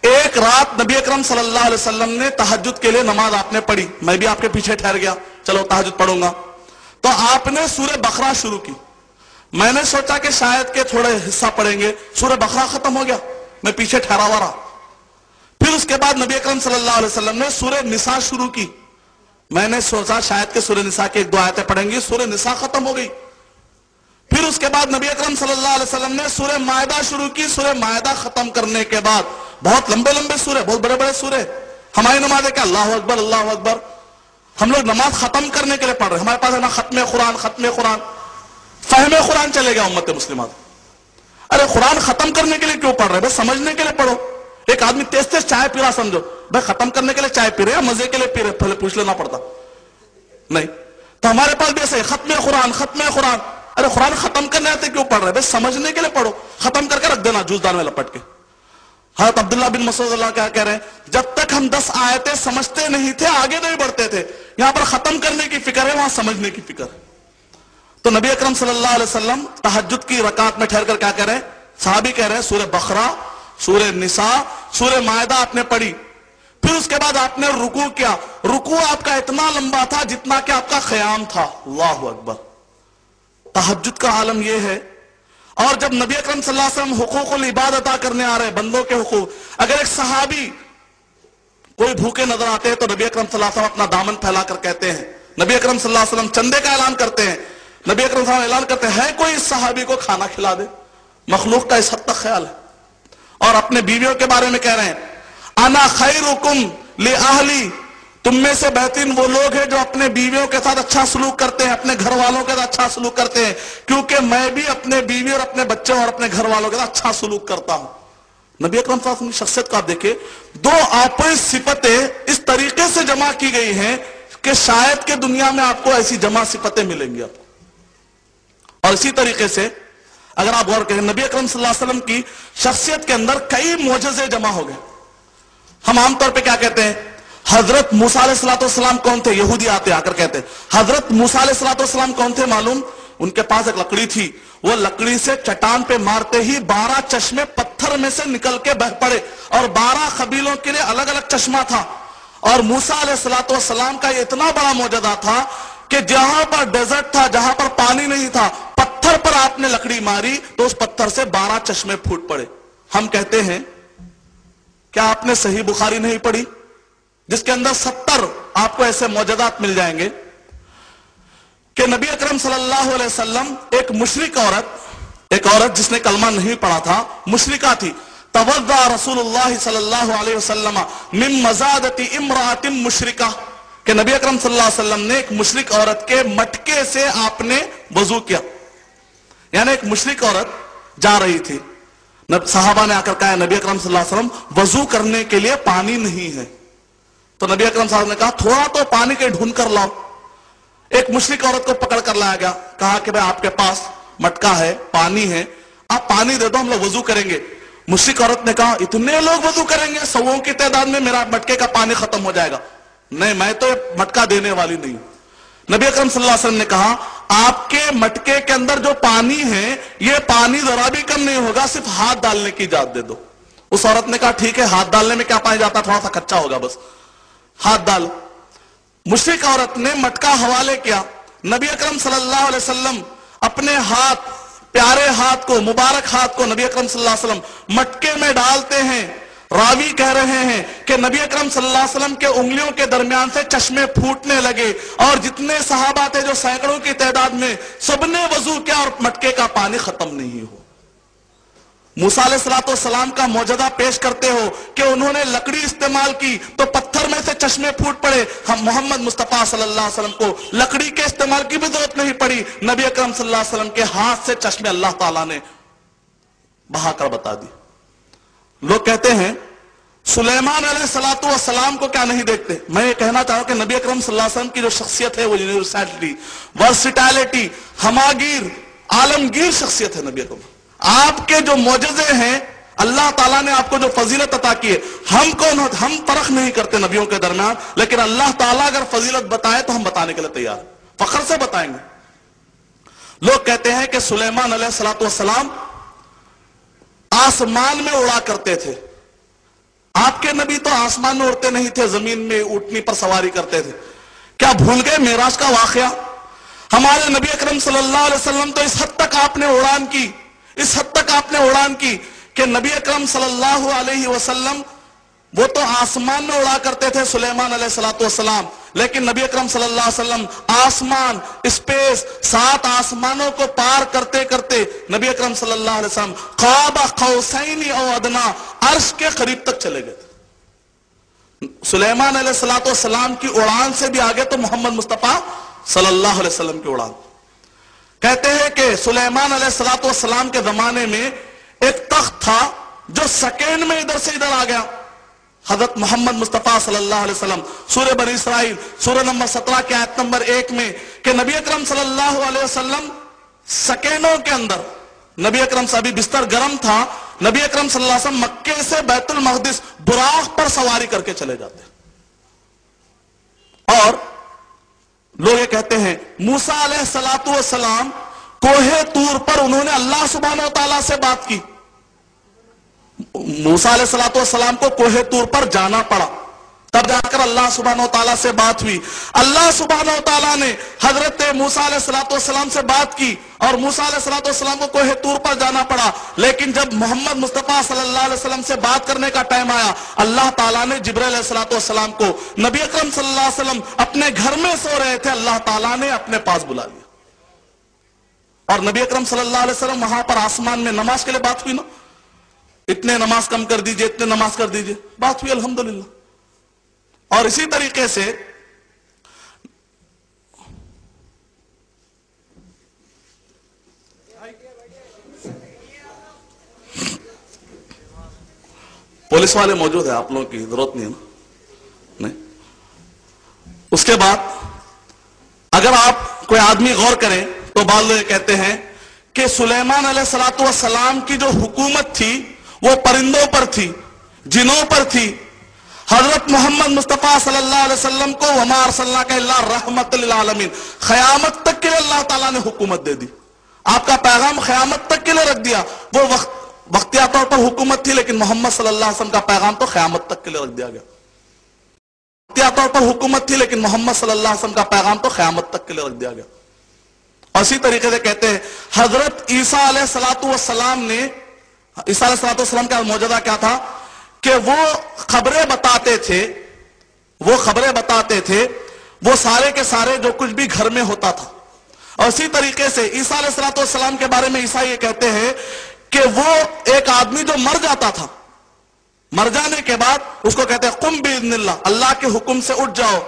ایک رات نبی اکرم صلی اللہ علیہ وسلم نے تہجد کے لیے نماز آپ نے پڑھی، میں بھی آپ کے پیچھے ٹھہر گیا، چلو تہجد پڑھوں گا، تو آپ نے سورہ بقرہ شروع کی۔ میں نے سوچا کہ شاید کہ تھوڑے حصہ پڑھیں گے، سورہ بقرہ ختم ہو گیا، میں پیچھے ٹھہرا ہوا رہا۔ پھر اس کے بعد نبی اکرم صلی اللہ علیہ وسلم نے سورہ نساء شروع کی، میں نے سوچا شاید کہ سورہ نساء کی ایک دو آیتیں پڑھیں گی، سورہ نساء ختم ہو گئی۔ پھر اس کے بعد نبی اکرم صلی اللہ علیہ وسلم نے سورہ مائدہ شروع کی، سورہ مائدہ ختم کرنے کے بعد بہت لمبے لمبے سورے، بہت بڑے بڑے سورے، ہماری نماز ہے کہ اللہ اکبر اللہ اکبر، ہم لوگ نماز ختم کرنے کے لیے پڑھ رہے ہیں، ہمارے پاس ہے نا ختم قرآن، فہم قرآن چلے گیا امت مسلمہ۔ ارے قرآن ختم کرنے کے لیے کیوں پڑھ رہے ہیں؟ بس سمجھنے کے لیے پڑھو۔ ایک آدمی تیز تیز چائے پی رہا سمجھو، بھائی ختم کرنے کے لیے چائے پی رہے یا مزے کے لیے پی رہے، پہلے پوچھ لینا پڑتا نہیں۔ تو ہمارے پاس بھی ایسے ختم قرآن، ارے قرآن ختم کرنے آتے کیوں پڑھ رہے ہیں؟ بس سمجھنے کے لیے پڑھو، ختم کر کے رکھ دینا جوس دان میں لپٹ کے۔ حضرت عبداللہ بن مسعود اللہ کیا کہہ رہے ہیں، جب تک ہم 10 آیتیں سمجھتے نہیں تھے آگے نہیں بڑھتے تھے۔ یہاں پر ختم کرنے کی فکر ہے، وہاں سمجھنے کی فکر ہے۔ تو نبی اکرم صلی اللہ علیہ وسلم تہجد کی رکعت میں ٹھہر کر کیا کہہ رہے ہیں؟ صحابی کہہ رہے ہیں سورہ بقرہ، سورہ نساء، سورہ مائدہ آپ نے پڑھی، پھر اس کے بعد آپ نے رکوع کیا۔ رکوع آپ کا اتنا لمبا تھا جتنا کہ آپ کا قیام تھا۔ اللہ اکبر، تہجد کا عالم یہ ہے۔ اور جب نبی اکرم صلی اللہ علیہ وسلم حقوق العباد عطا کرنے آ رہے ہیں، بندوں کے حقوق، اگر ایک صحابی کوئی بھوکے نظر آتے ہیں تو نبی اکرم صلی اللہ علیہ وسلم اپنا دامن پھیلا کر کہتے ہیں، نبی اکرم صلی اللہ علیہ وسلم چندے کا اعلان کرتے ہیں، نبی اکرم صلی اللہ علیہ وسلم اعلان کرتے ہیں کوئی اس صحابی کو کھانا کھلا دے۔ مخلوق کا اس حد تک خیال ہے۔ اور اپنے بیویوں کے بارے میں کہہ رہے ہیں انا خیرکم لأہلی، تم میں سے بہترین وہ لوگ ہیں جو اپنے بیویوں کے ساتھ اچھا سلوک کرتے ہیں، اپنے گھر والوں کے ساتھ اچھا سلوک کرتے ہیں، کیونکہ میں بھی اپنے بیوی اور اپنے بچوں اور اپنے گھر والوں کے ساتھ اچھا سلوک کرتا ہوں۔ نبی اکرم صلی اللہ علیہ وسلم کی شخصیت کو آپ دیکھیں، دو آپس صفتیں اس طریقے سے جمع کی گئی ہیں کہ شاید کہ دنیا میں آپ کو ایسی جمع صفتیں ملیں گی آپ کو۔ اور اسی طریقے سے اگر آپ غور کریں، نبی اکرم صلی اللہ علیہ وسلم کی شخصیت کے اندر کئی معجزے جمع ہو گئے۔ ہم عام طور پہ کیا کہتے ہیں؟ حضرت موسیٰ علیہ السلام کون تھے؟ یہودی آتے آ کر کہتے ہیں حضرت موسیٰ علیہ السلام کون تھے معلوم؟ ان کے پاس ایک لکڑی تھی، وہ لکڑی سے چٹان پہ مارتے ہی 12 چشمے پتھر میں سے نکل کے بہہ پڑے، اور 12 قبیلوں کے لیے الگ الگ چشمہ تھا۔ اور موسیٰ علیہ السلام کا یہ اتنا بڑا معجزہ تھا کہ جہاں پر ڈیزرٹ تھا، جہاں پر پانی نہیں تھا، پتھر پر آپ نے لکڑی ماری تو اس پتھر سے 12 چشمے پھوٹ پڑے۔ ہم کہتے ہیں، کیا آپ نے صحیح بخاری نہیں پڑھی جس کے اندر 70 آپ کو ایسے معجزات مل جائیں گے کہ نبی اکرم صلی اللہ علیہ وسلم ایک مشرک عورت جس نے کلمہ نہیں پڑھا تھا، مشرکہ تھی، توضا رسول اللہ صلی اللہ علیہ وسلم من مزادت امرأۃ مشرکہ، کہ نبی اکرم صلی اللہ علیہ وسلم نے ایک مشرک عورت کے مٹکے سے آپ نے وضو کیا۔ یعنی ایک مشرک عورت جا رہی تھی، صحابہ نے آ کر کہا نبی اکرم صلی اللہ علیہ وسلم وضو کرنے کے لیے پانی نہیں ہے، تو نبی اکرم صلی اللہ علیہ وسلم نے کہا تھوڑا تو پانی کے ڈھونڈ کر لاؤ۔ ایک مشرک عورت کو پکڑ کر لایا گیا، کہا کہ بھئی آپ کے پاس مٹکا ہے، پانی ہے، آپ پانی دے دو، ہم لوگ وضو کریں گے۔ مشرک عورت نے کہا اتنے لوگ وضو کریں گے، سووں کی تعداد میں میرا مٹکے کا پانی ختم ہو جائے گا، نہیں میں تو مٹکا دینے والی نہیں ہوں۔ نبی اکرم صلی اللہ علیہ وسلم نے کہا آپ کے مٹکے کے اندر جو پانی ہے یہ پانی ذرا بھی کم نہیں ہوگا، صرف ہاتھ ڈالنے کی اجازت دے دو۔ اس عورت نے کہا ٹھیک ہے، ہاتھ ڈالنے میں کیا پانی جاتا، تھوڑا سا کچا ہوگا، بس ہاتھ ڈال۔ مشرک عورت نے مٹکا حوالے کیا، نبی اکرم صلی اللہ علیہ وسلم اپنے ہاتھ، پیارے ہاتھ کو، مبارک ہاتھ کو نبی اکرم صلی اللہ علیہ وسلم مٹکے میں ڈالتے ہیں۔ راوی کہہ رہے ہیں کہ نبی اکرم صلی اللہ علیہ وسلم کے انگلیوں کے درمیان سے چشمے پھوٹنے لگے، اور جتنے صحابہ تھے جو سینکڑوں کی تعداد میں، سب نے وضو کیا اور مٹکے کا پانی ختم نہیں ہو۔ موسیٰ علیہ السلام کا معجزہ پیش کرتے ہو کہ انہوں نے لکڑی استعمال کی تو پتھر میں سے چشمے پھوٹ پڑے، ہم محمد مصطفیٰ صلی اللہ علیہ وسلم کو لکڑی کے استعمال کی بھی ضرورت نہیں پڑی، نبی اکرم صلی اللہ علیہ وسلم کے ہاتھ سے چشمے اللہ تعالیٰ نے بہا کر بتا دی۔ لوگ کہتے ہیں سلیمان علیہ السلام کو کیا نہیں دیکھتے؟ میں یہ کہنا چاہوں کہ نبی اکرم صلی اللہ علیہ وسلم کی جو شخصیت ہے وہ یونیورسلٹی، ورسٹیلٹی، ہماگیر، عالمگیر شخصیت ہے نبی اکرم۔ آپ کے جو معجزے ہیں، اللہ تعالیٰ نے آپ کو جو فضیلت عطا کی ہے، ہم فرق نہیں کرتے نبیوں کے درمیان، لیکن اللہ تعالیٰ اگر فضیلت بتائے تو ہم بتانے کے لیے تیار ہیں، فخر سے بتائیں گے۔ لوگ کہتے ہیں کہ سلیمان علیہ السلام آسمان میں اڑا کرتے تھے، آپ کے نبی تو آسمان میں اڑتے نہیں تھے، زمین میں اونٹنی پر سواری کرتے تھے۔ کیا بھول گئے معراج کا واقعہ؟ ہمارے نبی اکرم صلی اللہ علیہ وسلم تو اس حد تک آپ نے اڑان کی کہ نبی اکرم صلی اللہ علیہ وسلم وہ تو آسمان میں اڑا کرتے تھے سلیمان علیہ السلام، لیکن نبی اکرم صلی اللہ علیہ وسلم آسمان، اسپیس، 7 آسمانوں کو پار کرتے کرتے نبی اکرم صلی اللہ علیہ وسلم قاب قوسین او ادنا، عرش کے قریب تک چلے گئے تھے۔ سلیمان علیہ السلام کی اڑان سے بھی آگے تو محمد مصطفیٰ صلی اللہ علیہ وسلم کی اڑان۔ کہتے ہیں کہ سلیمان علیہ السلام کے زمانے میں ایک تخت تھا جو سیکنڈ میں ادھر سے ادھر آ گیا۔ حضرت محمد مصطفیٰ صلی اللہ علیہ وسلم سورہ بنی اسرائیل سورہ نمبر 17 کی آیت نمبر 1 میں کہ نبی اکرم صلی اللہ علیہ وسلم سیکنڈوں کے اندر، نبی اکرم سے ابھی بستر گرم تھا، نبی اکرم صلی اللہ علیہ وسلم مکے سے بیت المقدس براق پر سواری کر کے چلے جاتے۔ اور لوگ یہ کہتے ہیں موسیٰ علیہ السلام کوہ طور پر انہوں نے اللہ سبحانہ وتعالیٰ سے بات کی، موسیٰ علیہ السلام کو کوہ طور پر جانا پڑا، تب جا کر اللہ سبحانہ وتعالیٰ سے بات ہوئی۔ اللہ سبحانہ وتعالیٰ نے حضرت موسیٰ علیہ السلام سے بات کی اور موسیٰ علیہ السلام کو کوہ طور پر جانا پڑا، لیکن جب محمد مصطفیٰ صلی اللہ علیہ وسلم سے بات کرنے کا ٹائم آیا، اللہ تعالیٰ نے جبرائیل علیہ السلام کو، نبی اکرم صلی اللہ علیہ وسلم اپنے گھر میں سو رہے تھے، اللہ تعالیٰ نے اپنے پاس بلا لیا، اور نبی اکرم صلی اللہ علیہ وسلم وہاں پر آسمان میں نماز کے لیے بات ہوئی نا، اتنے نماز کم کر دیجئے، اتنے نماز کر دیجئے، بات ہوئی الحمدللہ۔ اور اسی طریقے سے پولیس والے موجود ہیں، آپ لوگوں کی ضرورت نہیں ہے نا، نہیں۔ اس کے بعد اگر آپ کوئی آدمی غور کریں تو بعض لوگ کہتے ہیں کہ سلیمان علیہ السلام کی جو حکومت تھی وہ پرندوں پر تھی، جنوں پر تھی۔ حضرت محمد مصطفیٰ صلی اللہ علیہ وسلم کو وما ارسلناک الا رحمت للعالمین، قیامت تک کے لیے اللہ تعالیٰ نے حکومت دے دی، آپ کا پیغام قیامت تک کے لیے رکھ دیا۔ وہ وقتیہ طور پر حکومت تھی، لیکن محمد صلی اللہ علیہ وسلم کا پیغام تو قیامت تک کے لیے رکھ دیا گیا۔ وقتیہ طور پر حکومت تھی، لیکن محمد صلی اللہ علیہ وسلم کا پیغام تو قیامت تک کے لیے رکھ دیا گیا۔ اور اسی طریقے سے کہتے ہیں حضرت عیسیٰ علیہ السلام نے، عیسیٰ علیہ السلام کا معجزہ کیا تھا کہ وہ خبریں بتاتے تھے، وہ سارے کے سارے جو کچھ بھی گھر میں ہوتا تھا۔ اور اسی طریقے سے عیسیٰ علیہ السلام کے بارے میں عیسیٰ یہ کہتے ہیں کہ وہ ایک آدمی جو مر جاتا تھا، مر جانے کے بعد اس کو کہتے ہیں قم باذن اللہ، اللہ کے حکم سے اٹھ جاؤ۔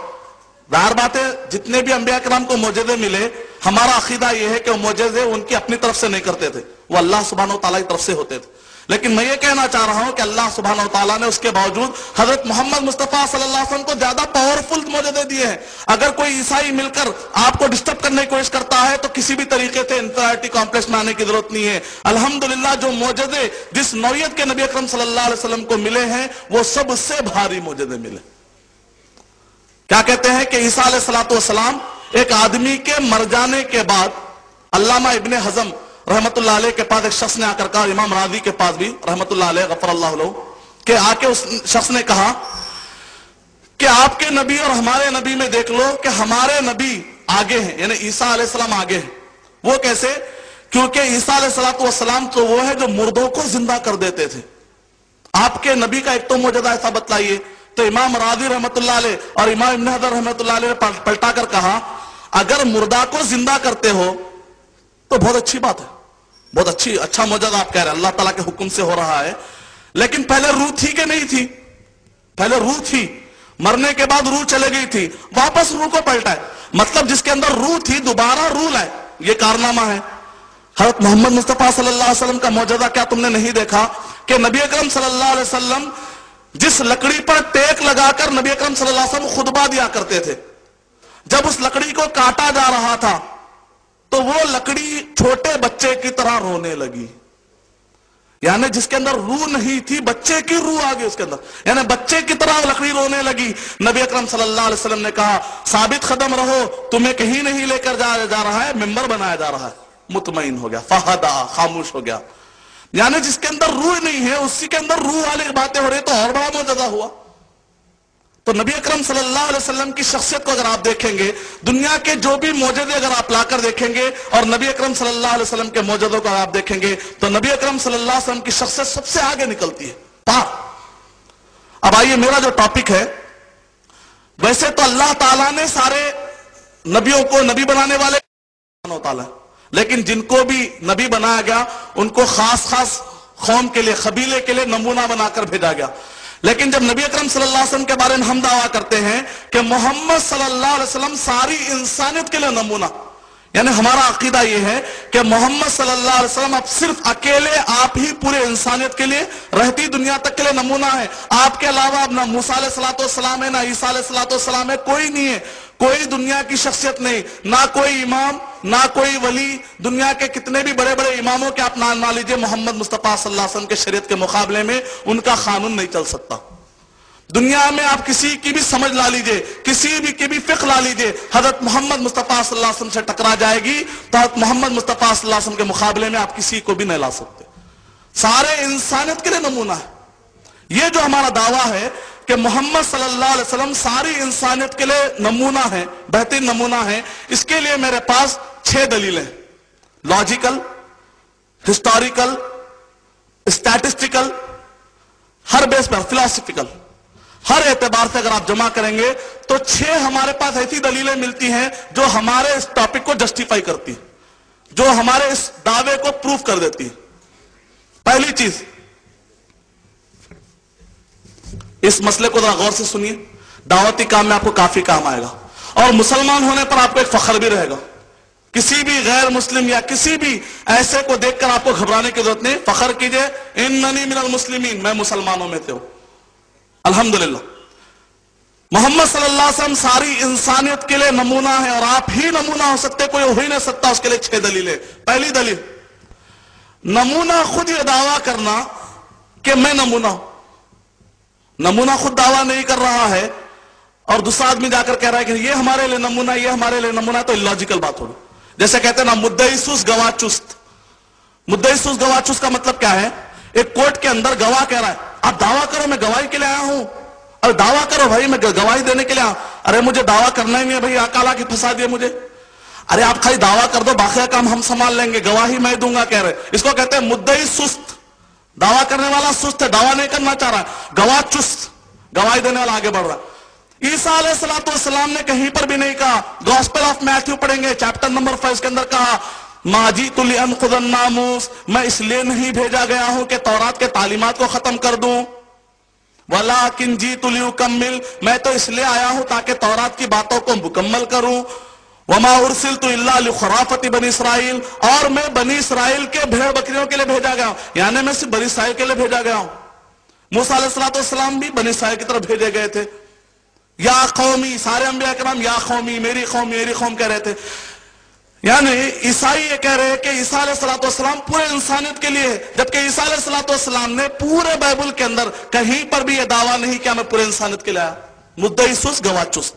ظاہر بات ہے جتنے بھی انبیاء کرام کو معجزے ملے، ہمارا عقیدہ یہ ہے کہ وہ معجزے ان کی اپنی طرف سے نہیں کرتے تھے، وہ اللہ سبحانہ و تعالیٰ کی طرف سے ہوتے تھے۔ لیکن میں یہ کہنا چاہ رہا ہوں کہ اللہ سبحانہ و تعالیٰ نے اس کے باوجود حضرت محمد مصطفیٰ صلی اللہ علیہ وسلم کو زیادہ پاورفل معجزے دیے ہیں۔ اگر کوئی عیسائی مل کر آپ کو ڈسٹرب کرنے کی کوشش کرتا ہے تو کسی بھی طریقے سے انفیریٹی کمپلیکس میں آنے کی ضرورت نہیں ہے۔ الحمدللہ جو معجزے جس نوعیت کے نبی اکرم صلی اللہ علیہ وسلم کو ملے ہیں وہ سب سے بھاری معجزے ملے۔ کیا کہتے ہیں کہ عیسیٰ علیہ السلام ایک آدمی کے مر جانے کے بعد، علامہ ابن حزم رحمت اللہ علیہ کے پاس ایک شخص نے آ کر کہا، امام راضی کے پاس بھی رحمت اللہ علیہ غفر اللہ علیہ، کہ آ کے اس شخص نے کہا کہ آپ کے نبی اور ہمارے نبی میں دیکھ لو کہ ہمارے نبی آگے ہیں، یعنی عیسیٰ علیہ السلام آگے ہیں۔ وہ کیسے؟ کیونکہ عیسیٰ علیہ السلام تو وہ ہے جو مردوں کو زندہ کر دیتے تھے۔ آپ کے نبی کا ایک تو معجزہ ایسا بتلائیے۔ تو امام راضی رحمت اللہ علیہ اور امام ابن حجر رحمت اللہ علیہ نے پلٹا کر کہا اگر مردہ کو زندہ کرتے ہو تو بہت اچھی بات ہے، بہت اچھا معجزہ آپ کہہ رہے ہیں، اللہ تعالیٰ کے حکم سے ہو رہا ہے، لیکن پہلے روح تھی کہ نہیں تھی؟ پہلے روح تھی، مرنے کے بعد روح چلے گئی تھی، واپس روح کو پلٹا ہے، مطلب جس کے اندر روح تھی دوبارہ روح لائے، یہ کارنامہ ہے۔ حضرت محمد مصطفیٰ صلی اللہ علیہ وسلم کا معجزہ کیا تم نے نہیں دیکھا کہ نبی اکرم صلی اللہ علیہ وسلم جس لکڑی پر ٹیک لگا کر نبی اکرم صلی اللہ علیہ وسلم خطبہ دیا کرتے تھے، جب اس لکڑی کو کاٹا جا رہا تھا تو وہ لکڑی چھوٹے بچے کی طرح رونے لگی، یعنی جس کے اندر روح نہیں تھی بچے کی روح آ گئی اس کے اندر، یعنی بچے کی طرح لکڑی رونے لگی۔ نبی اکرم صلی اللہ علیہ وسلم نے کہا ثابت قدم رہو، تمہیں کہیں نہیں لے کر جا رہا ہے، ممبر بنایا جا رہا ہے۔ مطمئن ہو گیا، فہدا، خاموش ہو گیا، یعنی جس کے اندر روح نہیں ہے اسی کے اندر روح والی باتیں ہو رہی، تو اور بڑا معجزہ ہوا۔ تو نبی اکرم صلی اللہ علیہ وسلم کی شخصیت کو اگر آپ دیکھیں گے، دنیا کے جو بھی معجزے اگر آپ لا کر دیکھیں گے اور نبی اکرم صلی اللہ علیہ وسلم کے معجزوں کو آپ دیکھیں گے تو نبی اکرم صلی اللہ علیہ وسلم کی شخصیت سب سے آگے نکلتی ہے۔ اب آئیے میرا جو ٹاپک ہے، ویسے تو اللہ تعالیٰ نے سارے نبیوں کو نبی بنانے والے تعالیٰ، لیکن جن کو بھی نبی بنایا گیا ان کو خاص قوم کے لیے، قبیلے کے لیے نمونہ بنا کر بھیجا گیا۔ لیکن جب نبی اکرم صلی اللہ علیہ وسلم کے بارے میں ہم دعویٰ کرتے ہیں کہ محمد صلی اللہ علیہ وسلم ساری انسانیت کے لیے نمونہ، یعنی ہمارا عقیدہ یہ ہے کہ محمد صلی اللہ علیہ وسلم اب صرف اکیلے آپ ہی پورے انسانیت کے لیے، رہتی دنیا تک کے لیے نمونہ ہے۔ آپ کے علاوہ اب نہ موسیٰ علیہ السلام ہے، نہ عیسیٰ علیہ السلام ہے، کوئی نہیں ہے، کوئی دنیا کی شخصیت نہیں، نہ کوئی امام، نہ کوئی ولی۔ دنیا کے کتنے بھی بڑے بڑے اماموں کے آپ نام لیجئے، محمد مصطفیٰ صلی اللہ علیہ وسلم کے شریعت کے مقابلے میں ان کا قانون نہیں چل سکتا۔ دنیا میں آپ کسی کی بھی سمجھ لا لیجئے، کسی بھی کی بھی فقہ لا لیجئے، حضرت محمد مصطفیٰ صلی اللہ علیہ وسلم سے ٹکرا جائے گی تو حضرت محمد مصطفیٰ صلی اللہ علیہ وسلم کے مقابلے میں آپ کسی کو بھی نہیں لا سکتے۔ سارے انسانیت کے لیے نمونہ ہے۔ یہ جو ہمارا دعویٰ ہے کہ محمد صلی اللہ علیہ وسلم ساری انسانیت کے لیے نمونہ ہے، بہترین نمونہ ہے، اس کے لیے میرے پاس 6 دلیلیں، لاجیکل، ہسٹوریکل، اسٹیٹسٹیکل، ہر بیس پر، فلاسفیکل، ہر اعتبار سے اگر آپ جمع کریں گے تو 6 ہمارے پاس ایسی دلیلیں ملتی ہیں جو ہمارے اس ٹاپک کو جسٹیفائی کرتی ہیں، جو ہمارے اس دعوے کو پروف کر دیتی ہیں۔ پہلی چیز، اس مسئلے کو ذرا غور سے سنیے، دعوتی کام میں آپ کو کافی کام آئے گا، اور مسلمان ہونے پر آپ کو ایک فخر بھی رہے گا. کسی بھی غیر مسلم یا کسی بھی ایسے کو دیکھ کر آپ کو گھبرانے کی ضرورت نہیں. فخر کیجئے، اننی من المسلمین، میں مسلمانوں میں سے ہوں. الحمدللہ محمد صلی اللہ علیہ وسلم ساری انسانیت کے لیے نمونہ ہے، اور آپ ہی نمونہ ہو سکتے، کوئی ہو ہی نہیں سکتا. اس کے لیے 6 دلیلیں. پہلی دلیل، نمونہ خود یہ دعویٰ کرنا کہ میں نمونہ ہوں. نمونہ خود دعویٰ نہیں کر رہا ہے اور دوسرا آدمی جا کر کہہ رہا ہے کہ یہ ہمارے لیے نمونہ، یہ ہمارے لیے نمونہ، تو اللاجیکل بات ہوگی. جیسے کہتے ہیں نا مدعی سست گواہ چست. مدعی سست گواہ چست کا مطلب کیا ہے؟ ایک کورٹ کے اندر گواہ کہہ رہا ہے آپ دعویٰ کرو میں گواہی کے لیے آیا ہوں. ارے دعویٰ کرو بھائی، میں گواہی دینے کے لیے آیا. ارے مجھے دعویٰ کرنا ہی نہیں ہے بھائی، اکالا کی پھنسا دیے مجھے. ارے آپ خالی دعویٰ کر دو، باقی کام ہم سنبھال لیں گے، گواہی میں دوں گا کہہ رہے. اس کو کہتے ہیں مدعی سست. دعویٰ کرنے والا سست ہے، دعویٰ نہیں کرنا چاہ رہا ہے. گواہ چست، گواہی دینے والا آگے بڑھ رہا ہے. عیسیٰ علیہ السلام نے کہیں پر بھی نہیں کہا. گاسپل آف میتھیو پڑھیں گے چیپٹر نمبر 5 کے اندر کہا ما جئت لانقض الناموس، میں اس لیے نہیں بھیجا گیا ہوں کہ تورات کے تعلیمات کو ختم کر دوں. ولکن جئت لیکمل، میں تو اس لیے آیا ہوں تاکہ تورات کی باتوں کو مکمل کروں. وما ارسلت الا لخرافۃ بنی اسرائیل، اور میں بنی اسرائیل کے بھیڑ بکریوں کے لیے بھیجا گیا ہوں. یعنی میں صرف بنی اسرائیل کے لیے بھیجا گیا ہوں. موسیٰ علیہ السلام بھی بنی اسرائیل کی طرف بھیجے گئے تھے. یا قومی، سارے انبیاء کرام یا قومی، میری قوم میری قوم کہہ رہے تھے. یعنی عیسائی یہ کہہ رہے کہ عیسیٰ علیہ السلام پورے انسانیت کے لیے، جبکہ عیسیٰ علیہ السلام نے پورے بائبل کے اندر کہیں پر بھی یہ دعویٰ نہیں کیا میں پورے انسانیت کے لیے آیا. مدعی سست گواہ چست.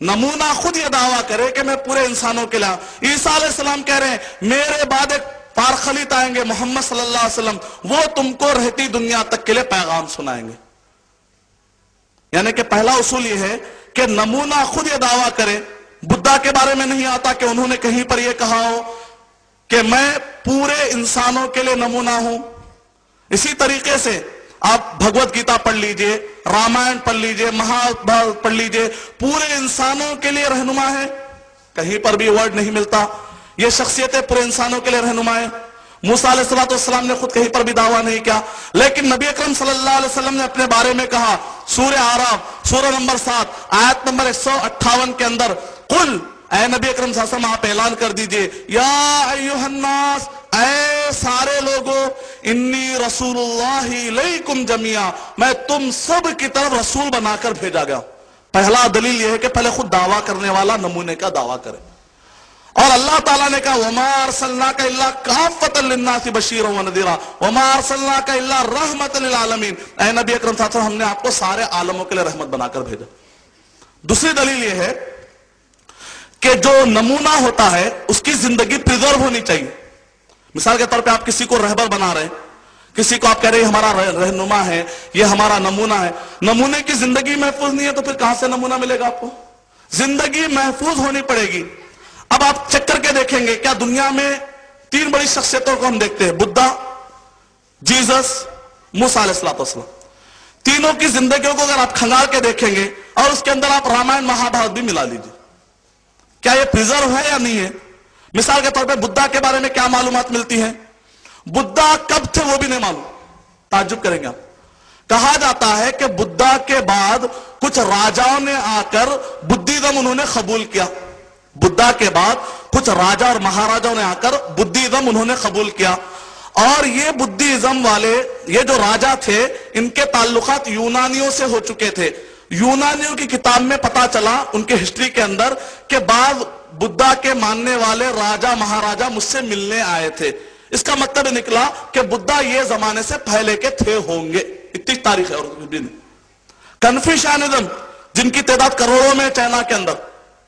نمونہ خود یہ دعویٰ کرے کہ میں پورے انسانوں کے لیے آیا. عیسیٰ علیہ السلام کہہ رہے ہیں میرے بعد ایک پارخلیت آئیں گے محمد صلی اللہ علیہ وسلم، وہ تم کو رہتی دنیا تک کے لیے پیغام سنائیں گے. یعنی کہ پہلا اصول یہ ہے کہ نمونہ خود یہ دعویٰ کرے. بدھا کے بارے میں نہیں آتا کہ انہوں نے کہیں پر یہ کہا ہو کہ میں پورے انسانوں کے لیے نمونہ ہوں. اسی طریقے سے آپ بھگوت گیتا پڑھ لیجئے، رامائن پڑھ لیجئے، مہابھارت پڑھ لیجئے، پورے انسانوں کے لیے رہنما ہے. کہیں پر بھی ورڈ نہیں ملتا یہ شخصیتیں پورے انسانوں کے لیے رہنما ہے. موسیٰ علیہ السلام نے خود کہیں پر بھی دعویٰ نہیں کیا، لیکن نبی اکرم صلی اللہ علیہ وسلم نے اپنے بارے میں کہا. سورہ اعراف سورہ نمبر 7 آیت نمبر 158 کے اندر قل، اے نبی اکرم صلی اللہ علیہ وسلم آپ اعلان کر دیجئے، یا ایھا الناس، اے سارے لوگوں، انی رسول اللہ الیکم جمیعا، میں تم سب کی طرف رسول بنا کر بھیجا گیا. پہلا دلیل یہ ہے کہ پہلے خود دعویٰ کرنے والا نمونے کا دعویٰ کرے. اور اللہ تعالیٰ نے کہا وَمَا أَرْسَلْنَاكَ إِلَّا كَافَّةً لِلنَّاسِ بَشِيرًا وَنَذِيرًا وَمَا أَرْسَلْنَاكَ إِلَّا رَحْمَةً لِلْعَالَمِينَ. اے نبی اکرم صلی اللہ علیہ وسلم، ہم نے آپ کو سارے عالموں کے لیے رحمت بنا کر بھیجا. دوسری دلیل یہ ہے کہ جو نمونہ ہوتا ہے اس کی زندگی پریزرو ہونی چاہیے. مثال کے طور پہ آپ کسی کو رہبر بنا رہے ہیں، کسی کو آپ کہہ رہے ہیں ہمارا رہنما ہے، یہ ہمارا نمونہ ہے. نمونے کی زندگی محفوظ نہیں ہے تو پھر کہاں سے نمونہ ملے گا آپ کو؟ زندگی محفوظ ہونی پڑے گی. اب آپ چیک کر کے دیکھیں گے کیا دنیا میں 3 بڑی شخصیتوں کو ہم دیکھتے ہیں، بدھا، جیزس، موسیٰ علیہ السلام. تینوں کی زندگیوں کو اگر آپ کھنگال کے دیکھیں گے اور اس کے اندر آپ رامائن مہابھارت بھی ملا لیجئے، کیا یہ پریزرو ہے یا نہیں ہے؟ مثال کے طور پہ بدھا کے بارے میں کیا معلومات ملتی ہیں؟ بدھا کب تھے وہ بھی نہیں معلوم. تعجب کریں گے آپ. کہا جاتا ہے کہ بدھا کے بعد کچھ راجاؤں نے آ کر بدھیزم انہوں نے قبول کیا. بدھا کے بعد کچھ راجہ اور مہاراجاؤں نے آ کر بدھیزم انہوں نے قبول کیا. اور یہ بدھیزم والے، یہ جو راجہ تھے، ان کے تعلقات یونانیوں سے ہو چکے تھے. یونانیوں کی کتاب میں پتا چلا ان کے ہسٹری کے اندر کہ بعض بدھا کے ماننے والے راجہ مہاراجہ مجھ سے ملنے آئے تھے. اس کا مطلب نکلا کہ بدھا یہ زمانے سے پہلے کے تھے ہوں گے. اتنی تاریخ ہے. اور کنفیوشنزم جن کی تعداد کروڑوں میں چائنا کے اندر،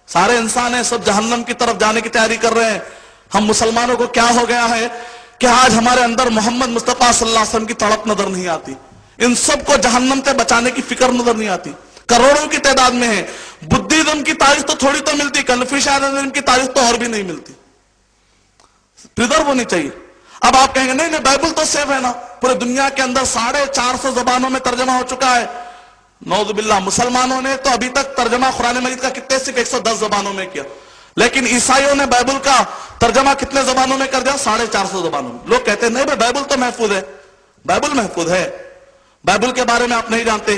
سارے انسان ہیں، سب جہنم کی طرف جانے کی تیاری کر رہے ہیں. ہم مسلمانوں کو کیا ہو گیا ہے کہ آج ہمارے اندر محمد مصطفیٰ صلی اللہ علیہ وسلم کی تڑپ نظر نہیں آتی. ان سب کو جہنم سے بچانے کی فکر نظر نہیں آتی. کروڑوں کی تعداد میں ہے. بدھیزم کی تاریخ تو تھوڑی تو ملتی، کنفیوشنزم کی تاریخ تو اور بھی نہیں ملتی. پریزرو ہونی چاہیے. اب آپ کہیں گے نہیں بائبل تو سیف ہے نا، پورے دنیا کے اندر 450 زبانوں میں ترجمہ ہو چکا ہے. نعوذ باللہ. مسلمانوں نے تو ابھی تک ترجمہ قرآن مجید کا کتنے صرف 110 زبانوں میں کیا، لیکن عیسائیوں نے بائبل کا ترجمہ کتنے زبانوں میں کر دیا؟ 450 زبانوں میں. لوگ کہتے ہیں نہیں بھائی بائبل تو محفوظ ہے. بائبل محفوظ ہے. بائبل کے بارے میں آپ نہیں جانتے.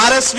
RSV,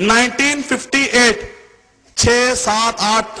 1958, 6, 7, 8,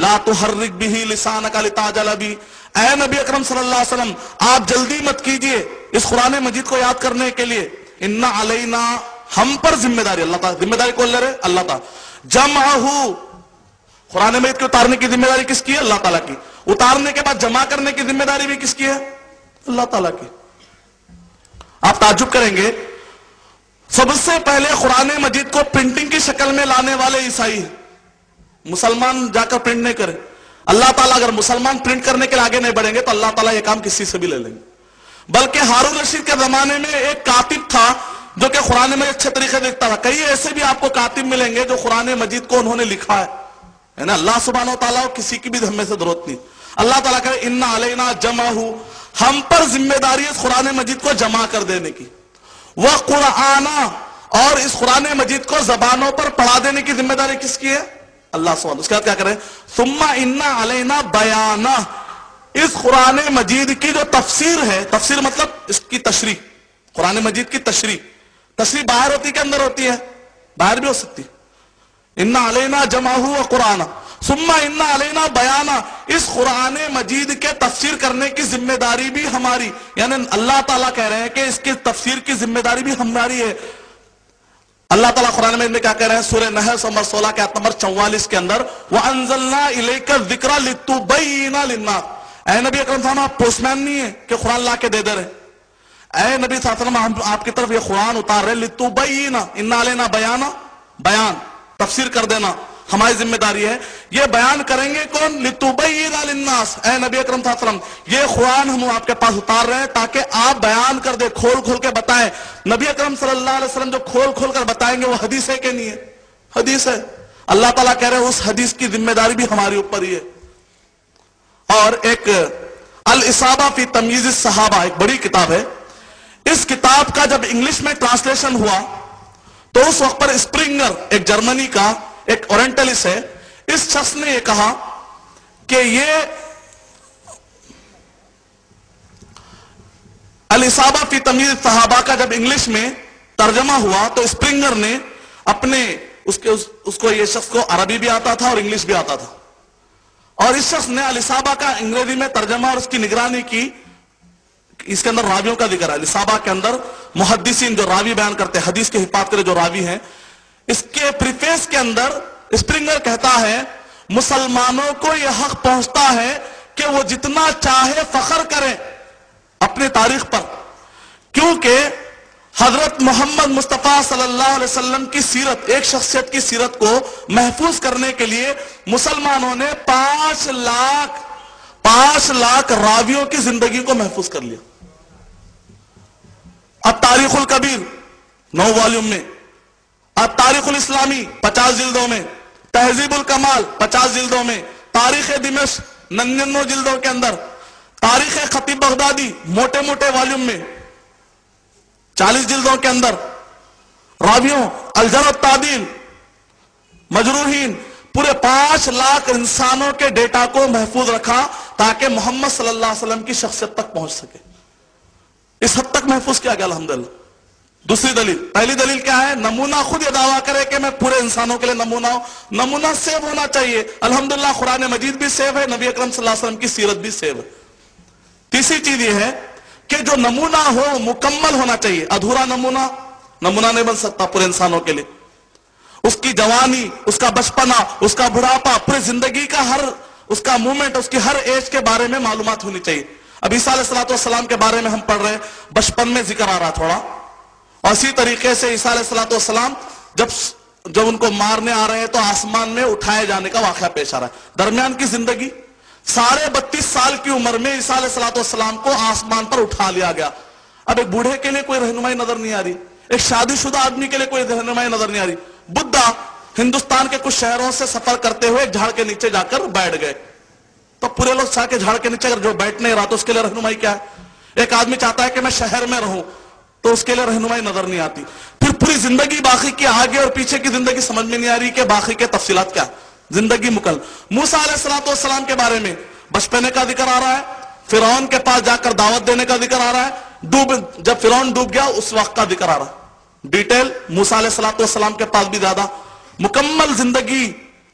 لا تحرک بہ لسانک لتعجل بہ، اے نبی اکرم صلی اللہ علیہ وسلم آپ جلدی مت کیجئے اس قرآن مجید کو یاد کرنے کے لیے، ان علینا ہم پر ذمہ داری، اللہ تعالیٰ ذمہ داری کون لے رہے؟ اللہ تعالیٰ، جمعہ قرآن مجید کو اتارنے کی ذمہ داری کس کی ہے؟ اللہ تعالیٰ کی، اتارنے کے بعد جمع کرنے کی ذمہ داری بھی کس کی ہے؟ اللہ تعالیٰ کی۔ آپ تعجب کریں گے، سب سے پہلے قرآن مجید کو پرنٹنگ کی شکل میں لانے والے عیسائی ہیں، مسلمان جا کر پرنٹ نہیں کرے۔ اللہ تعالیٰ اگر مسلمان پرنٹ کرنے کے لیے آگے نہیں بڑھیں گے تو اللہ تعالیٰ یہ کام کسی سے بھی لے لیں گے۔ بلکہ ہارون رشید کے زمانے میں ایک کاتب تھا جو کہ قرآن مجید اچھے طریقے سے لکھتا تھا۔ کئی ایسے بھی آپ کو کاتب ملیں گے جو قرآن مجید کو انہوں نے لکھا ہے، یعنی اللہ سبحانہ وتعالیٰ کسی کی بھی ہمیں سے ضرورت نہیں۔ اللہ تعالیٰ کہے ان علینا جمعہ، ہم پر ذمہ داری ہے اس قرآن مجید کو جمع کر دینے کی، وقرآن، اور اس قرآن مجید کو زبانوں پر پڑھا دینے کی ذمہ داری کس کی ہے؟ اللہ سبحانہ۔ اس کے بعد کیا کریں؟ ثم ان علینا بیانہ، اس قرآن مجید کی جو تفسیر ہے، تفسیر مطلب اس کی تشریح، قرآن مجید کی تشریح باہر ہوتی کہ اندر ہوتی ہے؟ باہر بھی ہو سکتی۔ ان علینا جمعہ وقرآن ثم ان علینا بیانہ، اس قرآن مجید کے تفسیر کرنے کی ذمہ داری بھی ہماری، یعنی اللہ تعالیٰ کہہ رہے ہیں کہ اس کی تفسیر کی ذمہ داری بھی ہماری ہے۔ اللہ تعالیٰ قرآن مجید میں کیا کہہ رہے ہیں؟ سورہ نحل نمبر 16 کے آیت نمبر 44 کے اندر وَأَنزَلْنَا إِلَيْكَ الذِّكْرَ لِتُبَيِّنَ لِلنَّاسِ، اے نبی اکرم صلی اللہ علیہ وسلم آپ پوسٹ مین نہیں ہیں کہ قرآن لا کے دے دے رہے، اے نبی صلی اللہ علیہ وسلم ہم آپ کی طرف یہ قرآن اتار رہے، لِتُبَيِّنَ، ان علینا بیانہ، بیان تفسیر کر دینا ہماری ذمہ داری ہے۔ یہ بیان کریں گے کون؟ لِتُبَيِّنَ لِلنَّاسِ، اے نبی اکرم صلی اللہ علیہ وسلم یہ قرآن ہم آپ کے پاس اتار رہے ہیں تاکہ آپ بیان کر دیں، کھول کھول کے بتائیں۔ نبی اکرم صلی اللہ علیہ وسلم جو کھول کھول کر بتائیں گے وہ حدیث ہے کہ نہیں ہے؟ حدیث ہے۔ اللہ تعالیٰ کہہ رہے ہیں اس حدیث کی ذمہ داری بھی ہماری اوپر ہی ہے۔ اور ایک الاصابہ فی تمییز الصحابہ ایک بڑی کتاب ہے، اس کتاب کا جب انگلش میں ٹرانسلیشن ہوا تو اس وقت پر اسپرنگر ایک جرمنی کا ایک اورینٹلسٹ ہے، اس شخص نے یہ کہا کہ یہ الاصابہ فی تمییز الصحابہ کا جب انگلش میں ترجمہ ہوا تو اسپرنگر نے اپنے اس کو یہ شخص کو عربی بھی آتا تھا اور انگلش بھی آتا تھا، اور اس شخص نے الاصابہ کا انگریزی میں ترجمہ اور اس کی نگرانی کی۔ اس کے اندر راویوں کا ذکر ہے، الاصابہ کے اندر محدثین جو راوی بیان کرتے ہیں، حدیث کی حفاظت کے جو راوی ہیں، اس کے پریفیس کے اندر اسپرنگر کہتا ہے مسلمانوں کو یہ حق پہنچتا ہے کہ وہ جتنا چاہے فخر کریں اپنی تاریخ پر، کیونکہ حضرت محمد مصطفیٰ صلی اللہ علیہ وسلم کی سیرت، ایک شخصیت کی سیرت کو محفوظ کرنے کے لیے مسلمانوں نے 5 لاکھ راویوں کی زندگی کو محفوظ کر لیا۔ اب تاریخ الکبیر 9 والیوم میں، اب تاریخ الاسلامی 50 جلدوں میں، تہذیب الکمال 50 جلدوں میں، تاریخ دمشق 99 جلدوں کے اندر، تاریخ خطیب بغدادی موٹے موٹے والیوم میں 40 جلدوں کے اندر، راویوں الجرح والتعدیل، مجروحین، پورے 5 لاکھ انسانوں کے ڈیٹا کو محفوظ رکھا تاکہ محمد صلی اللہ علیہ وسلم کی شخصیت تک پہنچ سکے۔ اس حد تک محفوظ کیا گیا الحمدللہ۔ دوسری دلیل، پہلی دلیل کیا ہے؟ نمونہ خود یہ دعویٰ کرے کہ میں پورے انسانوں کے لیے نمونہ ہوں، نمونہ سیو ہونا چاہیے۔ الحمدللہ قرآن مجید بھی سیو ہے، نبی اکرم صلی اللہ علیہ وسلم کی سیرت بھی سیو ہے۔ تیسری چیز یہ ہے کہ جو نمونہ ہو مکمل ہونا چاہیے، ادھورا نمونہ نہیں بن سکتا پورے انسانوں کے لیے۔ اس کی جوانی، اس کا بچپنا، اس کا بڑھاپا، پوری زندگی کا ہر اس کا مومنٹ، اس کی ہر ایج کے بارے میں معلومات ہونی چاہیے۔ اب عیسیٰ علیہ السلام کے بارے میں ہم پڑھ رہے ہیں، بچپن میں ذکر آ رہا تھوڑا، اور اسی طریقے سے عیسیٰ علیہ السلام جب ان کو مارنے آ رہے ہیں تو آسمان میں اٹھائے جانے کا واقعہ پیش آ رہا ہے۔ درمیان کی زندگی 32.5 سال کی عمر میں عیسیٰ علیہ السلام کو آسمان پر اٹھا لیا گیا۔ اب ایک بوڑھے کے لیے کوئی رہنمائی نظر نہیں آ رہی، ایک شادی شدہ آدمی کے لیے کوئی رہنمائی نظر نہیں آ رہی۔ بدھا ہندوستان کے کچھ شہروں سے سفر کرتے ہوئے ایک جھاڑ کے نیچے جا کر بیٹھ گئے، تو پورے لوگ چاہ کے جھاڑ کے نیچے، اگر جو بیٹھ نہیں رہا تو اس کے لیے رہنمائی کیا ہے؟ ایک آدمی چاہتا ہے کہ میں شہر میں رہوں تو اس کے لیے رہنمائی نظر نہیں آتی۔ پھر پوری زندگی باقی کی آگے اور پیچھے کی زندگی سمجھ میں نہیں آ رہی کہ باقی کے تفصیلات کیا، زندگی مکمل۔ موسیٰ علیہ السلام کے بارے میں بچپنے کا ذکر آ رہا ہے، فرعون کے پاس جا کر دعوت دینے کا ذکر آ رہا ہے، جب فرعون ڈوب گیا اس وقت کا ذکر آ رہا ہے۔ ڈیٹیل موسیٰ علیہ السلام کے پاس بھی زیادہ، مکمل زندگی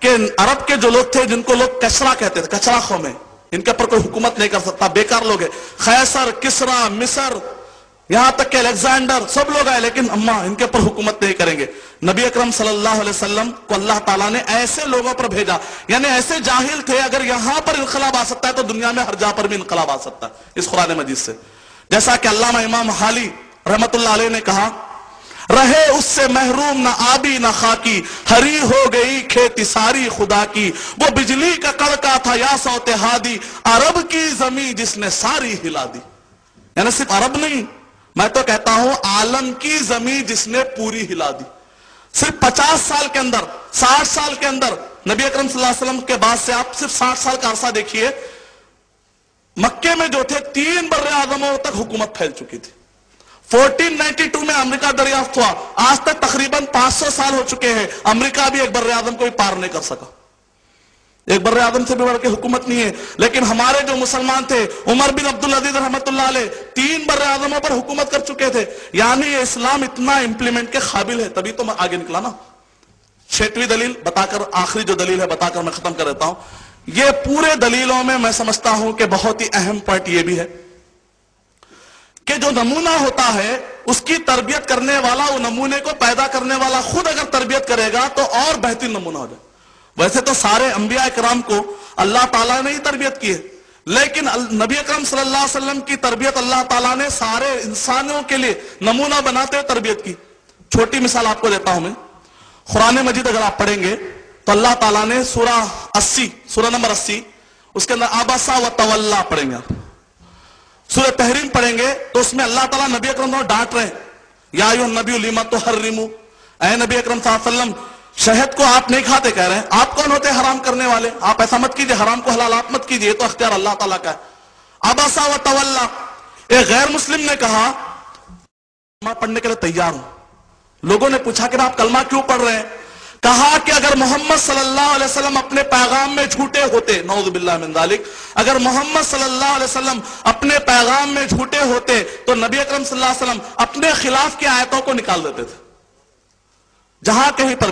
کہ عرب کے جو لوگ تھے جن کو لوگ کچرا کہتے تھے، کچرا قوم ہے، ان کے اوپر کوئی حکومت نہیں کر سکتا، بیکار لوگ ہیں، قیصر، کسرا، مصر، یہاں تک کہ الیگزینڈر، سب لوگ آئے لیکن ان کے اوپر حکومت نہیں کریں گے۔ نبی اکرم صلی اللہ علیہ وسلم کو اللہ تعالیٰ نے ایسے لوگوں پر بھیجا، یعنی ایسے جاہل تھے، اگر یہاں پر انقلاب آ سکتا ہے تو دنیا میں ہر جگہ پر بھی انقلاب آ سکتا ہے اس قرآن مجید سے۔ جیسا کہ علامہ امام حالی رحمت اللہ علیہ نے کہا، رہے اس سے محروم نہ آبی نہ خاکی، ہری ہو گئی کھیتی ساری خدا کی، وہ بجلی کا کڑکا تھا یا صوت ہادی، عرب کی زمین جس نے ساری ہلا دی۔ یعنی صرف عرب نہیں، میں تو کہتا ہوں عالم کی زمین جس نے پوری ہلا دی۔ صرف 50 سال کے اندر، 60 سال کے اندر، نبی اکرم صلی اللہ علیہ وسلم کے بعد سے آپ صرف 60 سال کا عرصہ دیکھیے، مکے میں جو تھے 3 بر اعظموں تک حکومت پھیل چکی تھی۔ 1492 میں امریکہ دریافت ہوا، آج تک تقریباً 500 سال ہو چکے ہیں، امریکہ بھی ایک بر اعظم کو بھی پار نہیں کر سکا، ایک بر اعظم سے بھی بڑھ کے حکومت نہیں ہے۔ لیکن ہمارے جو مسلمان تھے، عمر بن عبدالعزیز رحمت اللہ علیہ 3 بر اعظموں پر حکومت کر چکے تھے، یعنی یہ اسلام اتنا امپلیمنٹ کے قابل ہے، تبھی تو میں آگے نکلا نا۔ 6ویں دلیل بتا کر، آخری جو دلیل ہے بتا کر میں ختم کر دیتا ہوں۔ یہ پورے دلیلوں میں سمجھتا ہوں کہ بہت ہی اہم پوائنٹ یہ بھی ہے کہ جو نمونہ ہوتا ہے اس کی تربیت کرنے والا، وہ نمونے کو پیدا کرنے والا خود اگر تربیت کرے گا تو اور بہترین نمونہ ہو جائے۔ ویسے تو سارے انبیاء کرام کو اللہ تعالیٰ نے ہی تربیت کی ہے، لیکن نبی اکرم صلی اللہ علیہ وسلم کی تربیت اللہ تعالیٰ نے سارے انسانوں کے لیے نمونہ بناتے ہوئے تربیت کی۔ چھوٹی مثال آپ کو دیتا ہوں میں، قرآن مجید اگر آپ پڑھیں گے تو اللہ تعالیٰ نے سورہ نمبر 80، اس کے اندر عبسا و تولا پڑھیں گے آپ، سورہ تحریم پڑھیں گے تو اس میں اللہ تعالیٰ نبی اکرم کو ڈانٹ رہے ہیں، یا ایھا النبی لما تحرم، اے نبی اکرم صلی اللہ علیہ وسلم شہد کو آپ نہیں کھاتے، کہہ رہے ہیں آپ کون ہوتے حرام کرنے والے، آپ ایسا مت کیجئے، حرام کو حلال آپ مت کیجئے، یہ تو اختیار اللہ تعالیٰ کا ہے۔ عبسا و تولا، ایک غیر مسلم نے کہا میں پڑھنے کے لیے تیار ہوں۔ لوگوں نے پوچھا کہ آپ کلمہ کیوں پڑھ رہے ہیں؟ کہا کہ اگر محمد صلی اللہ علیہ وسلم اپنے پیغام میں جھوٹے ہوتے، نعوذ باللہ من ذالک، اگر محمد صلی اللہ علیہ وسلم اپنے پیغام میں جھوٹے ہوتے تو نبی اکرم صلی اللہ علیہ وسلم اپنے خلاف کی آیتوں کو نکال دیتے تھے۔ جہاں کہیں پر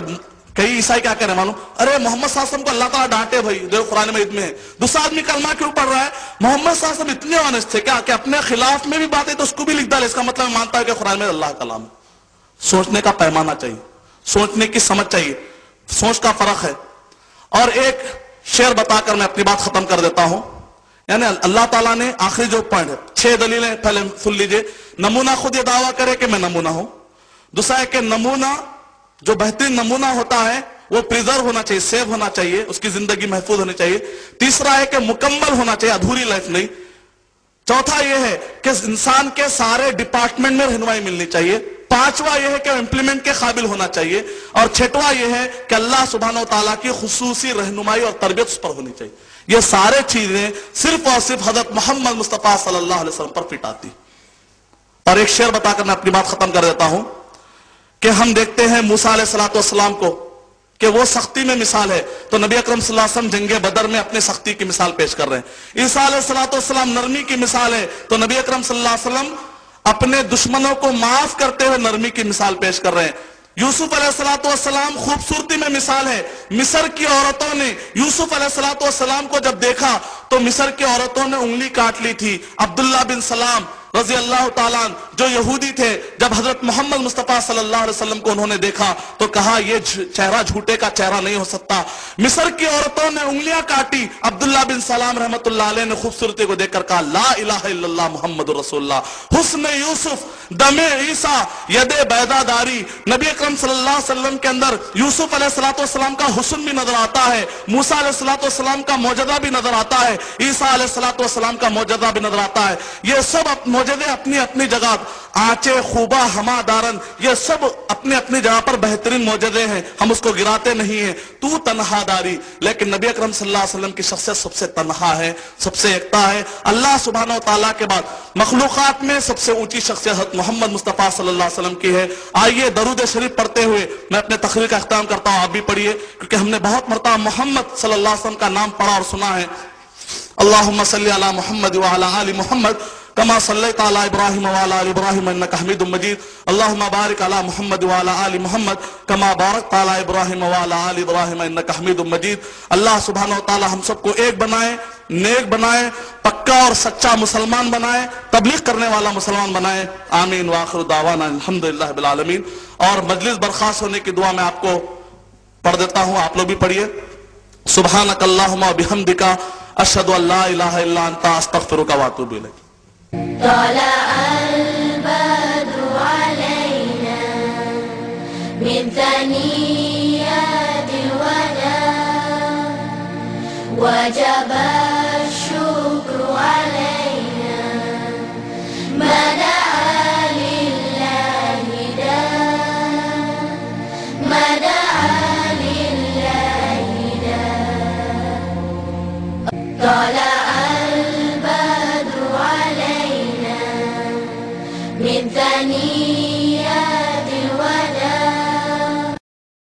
کئی عیسائی کیا کہہ رہے ہیں معلوم، ارے محمد صلی اللہ علیہ وسلم کو اللہ تعالیٰ ڈانٹے بھائی، جو قرآن مجید میں ہے، دوسرا آدمی کلمہ کیوں پڑھ رہا ہے؟ محمد صلی اللہ علیہ وسلم اتنے آنےسٹ تھے کیا کہ اپنے خلاف میں بھی باتیں تو اس کو بھی لکھ ڈالے، اس کا مطلب مانتا ہے کہ قرآن میں اللہ کا کلام ہے۔ سوچنے کا پیمانہ چاہیے، سوچنے کی سمجھ چاہیے، سوچ کا فرق ہے۔ اور ایک شعر بتا کر میں اپنی بات ختم کر دیتا ہوں، یعنی اللہ تعالیٰ نے آخری جو پوائنٹ ہے، 6 دلیلیں پہلے سن لیجئے۔ نمونہ خود یہ دعویٰ کرے کہ میں نمونہ ہوں، دوسرا ہے کہ نمونہ جو بہترین نمونہ ہوتا ہے وہ پریزرو ہونا چاہیے، سیو ہونا چاہیے، اس کی زندگی محفوظ ہونی چاہیے۔ تیسرا ہے کہ مکمل ہونا چاہیے، ادھوری لائف نہیں۔ چوتھا یہ ہے کہ انسان کے سارے ڈپارٹمنٹ میں رہنمائی ملنی چاہیے۔ پانچواں یہ ہے کہ امپلیمنٹ کے قابل ہونا چاہیے، اور چھٹواں یہ ہے کہ اللہ سبحانہ وتعالیٰ کی خصوصی رہنمائی اور تربیت اس پر ہونی چاہیے۔ یہ سارے چیزیں صرف اور صرف حضرت محمد مصطفیٰ صلی اللہ علیہ وسلم پر فٹ آتی۔ اور ایک شعر بتا کر میں اپنی بات ختم کر دیتا ہوں کہ ہم دیکھتے ہیں موسیٰ علیہ السلام کو کہ وہ سختی میں مثال ہے، تو نبی اکرم صلی اللہ علیہ وسلم جنگ بدر میں اپنے سختی کی مثال پیش کر رہے ہیں۔ عیسیٰ علیہ السلام نرمی کی مثال ہے، تو نبی اکرم صلی اللہ علیہ وسلم اپنے دشمنوں کو معاف کرتے ہوئے نرمی کی مثال پیش کر رہے ہیں۔ یوسف علیہ السلام خوبصورتی میں مثال ہے، مصر کی عورتوں نے یوسف علیہ السلام کو جب دیکھا تو مصر کی عورتوں نے انگلی کاٹ لی تھی۔ عبداللہ بن سلام رضی اللہ تعالیٰ عنہ جو یہودی تھے، جب حضرت محمد مصطفیٰ صلی اللہ علیہ وسلم کو انہوں نے دیکھا تو کہا یہ چہرہ جھوٹے کا چہرہ نہیں ہو سکتا۔ مصر کی عورتوں نے انگلیاں کاٹی، عبداللہ بن سلام رحمت اللہ علیہ نے خوبصورتی کو دیکھ کر کہا لا الہ الا اللہ محمد رسول اللہ، حسن یوسف دم عیسیٰ ید بیضا داری۔ نبی اکرم صلی اللہ علیہ وسلم کے اندر یوسف علیہ السلام کا حسن بھی نظر آتا ہے، موسیٰ علیہ السلام کا معجزہ بھی نظر آتا ہے، عیسیٰ علیہ السلام کا معجزہ بھی نظر آتا ہے۔ یہ سب معجزے اپنی اپنی جگہ، آنچے خوبہ ہما دارن، یہ سب اپنی اپنی جگہ پر بہترین معجزے ہیں، ہم اس کو گراتے نہیں ہیں۔ تو تنہا داری، لیکن نبی اکرم صلی اللہ علیہ وسلم کی شخصیت سب سے تنہا ہے، سب سے یکتا ہے۔ اللہ سبحانہ و تعالیٰ کے بعد مخلوقات میں سب سے اونچی شخصیت محمد مصطفیٰ صلی اللہ علیہ وسلم کی ہے۔ آئیے درود شریف پڑھتے ہوئے میں اپنے تقریر کا اختتام کرتا ہوں، آپ بھی پڑھیے، کیونکہ ہم نے بہت مرتبہ محمد صلی اللہ علیہ وسلم کا نام پڑھا اور سنا ہے۔ اللہم صلی علی محمد وعلی آل محمد كما صليت على إبراهيم وعلى آل إبراهيم إنك حميد مجيد اللهم بارك على محمد وعلى آل محمد كما باركت على إبراهيم وعلى آل إبراهيم إنك حميد مجيد. اللہ سبحانہ و تعالی ہم سب کو ایک بنائے، نیک بنائے، پکا اور سچا مسلمان بنائے، تبلیغ کرنے والا مسلمان بنائے. آمین وآخر دعوانا الحمدللہ رب العالمین. اور مجلس برخاست ہونے کی دعا میں آپ کو پڑھ دیتا ہوں، آپ لوگ بھی پڑھیے. سبحانک اللہم و بحمدک اشہد ان لا الہ الا انت استغفرک واتوب الیک. طلع البدر علينا من ثنيات الوداع وجب الشكر علينا ما دعا لله داع ما دعا لله داع. طلع البدر علينا من ثنيات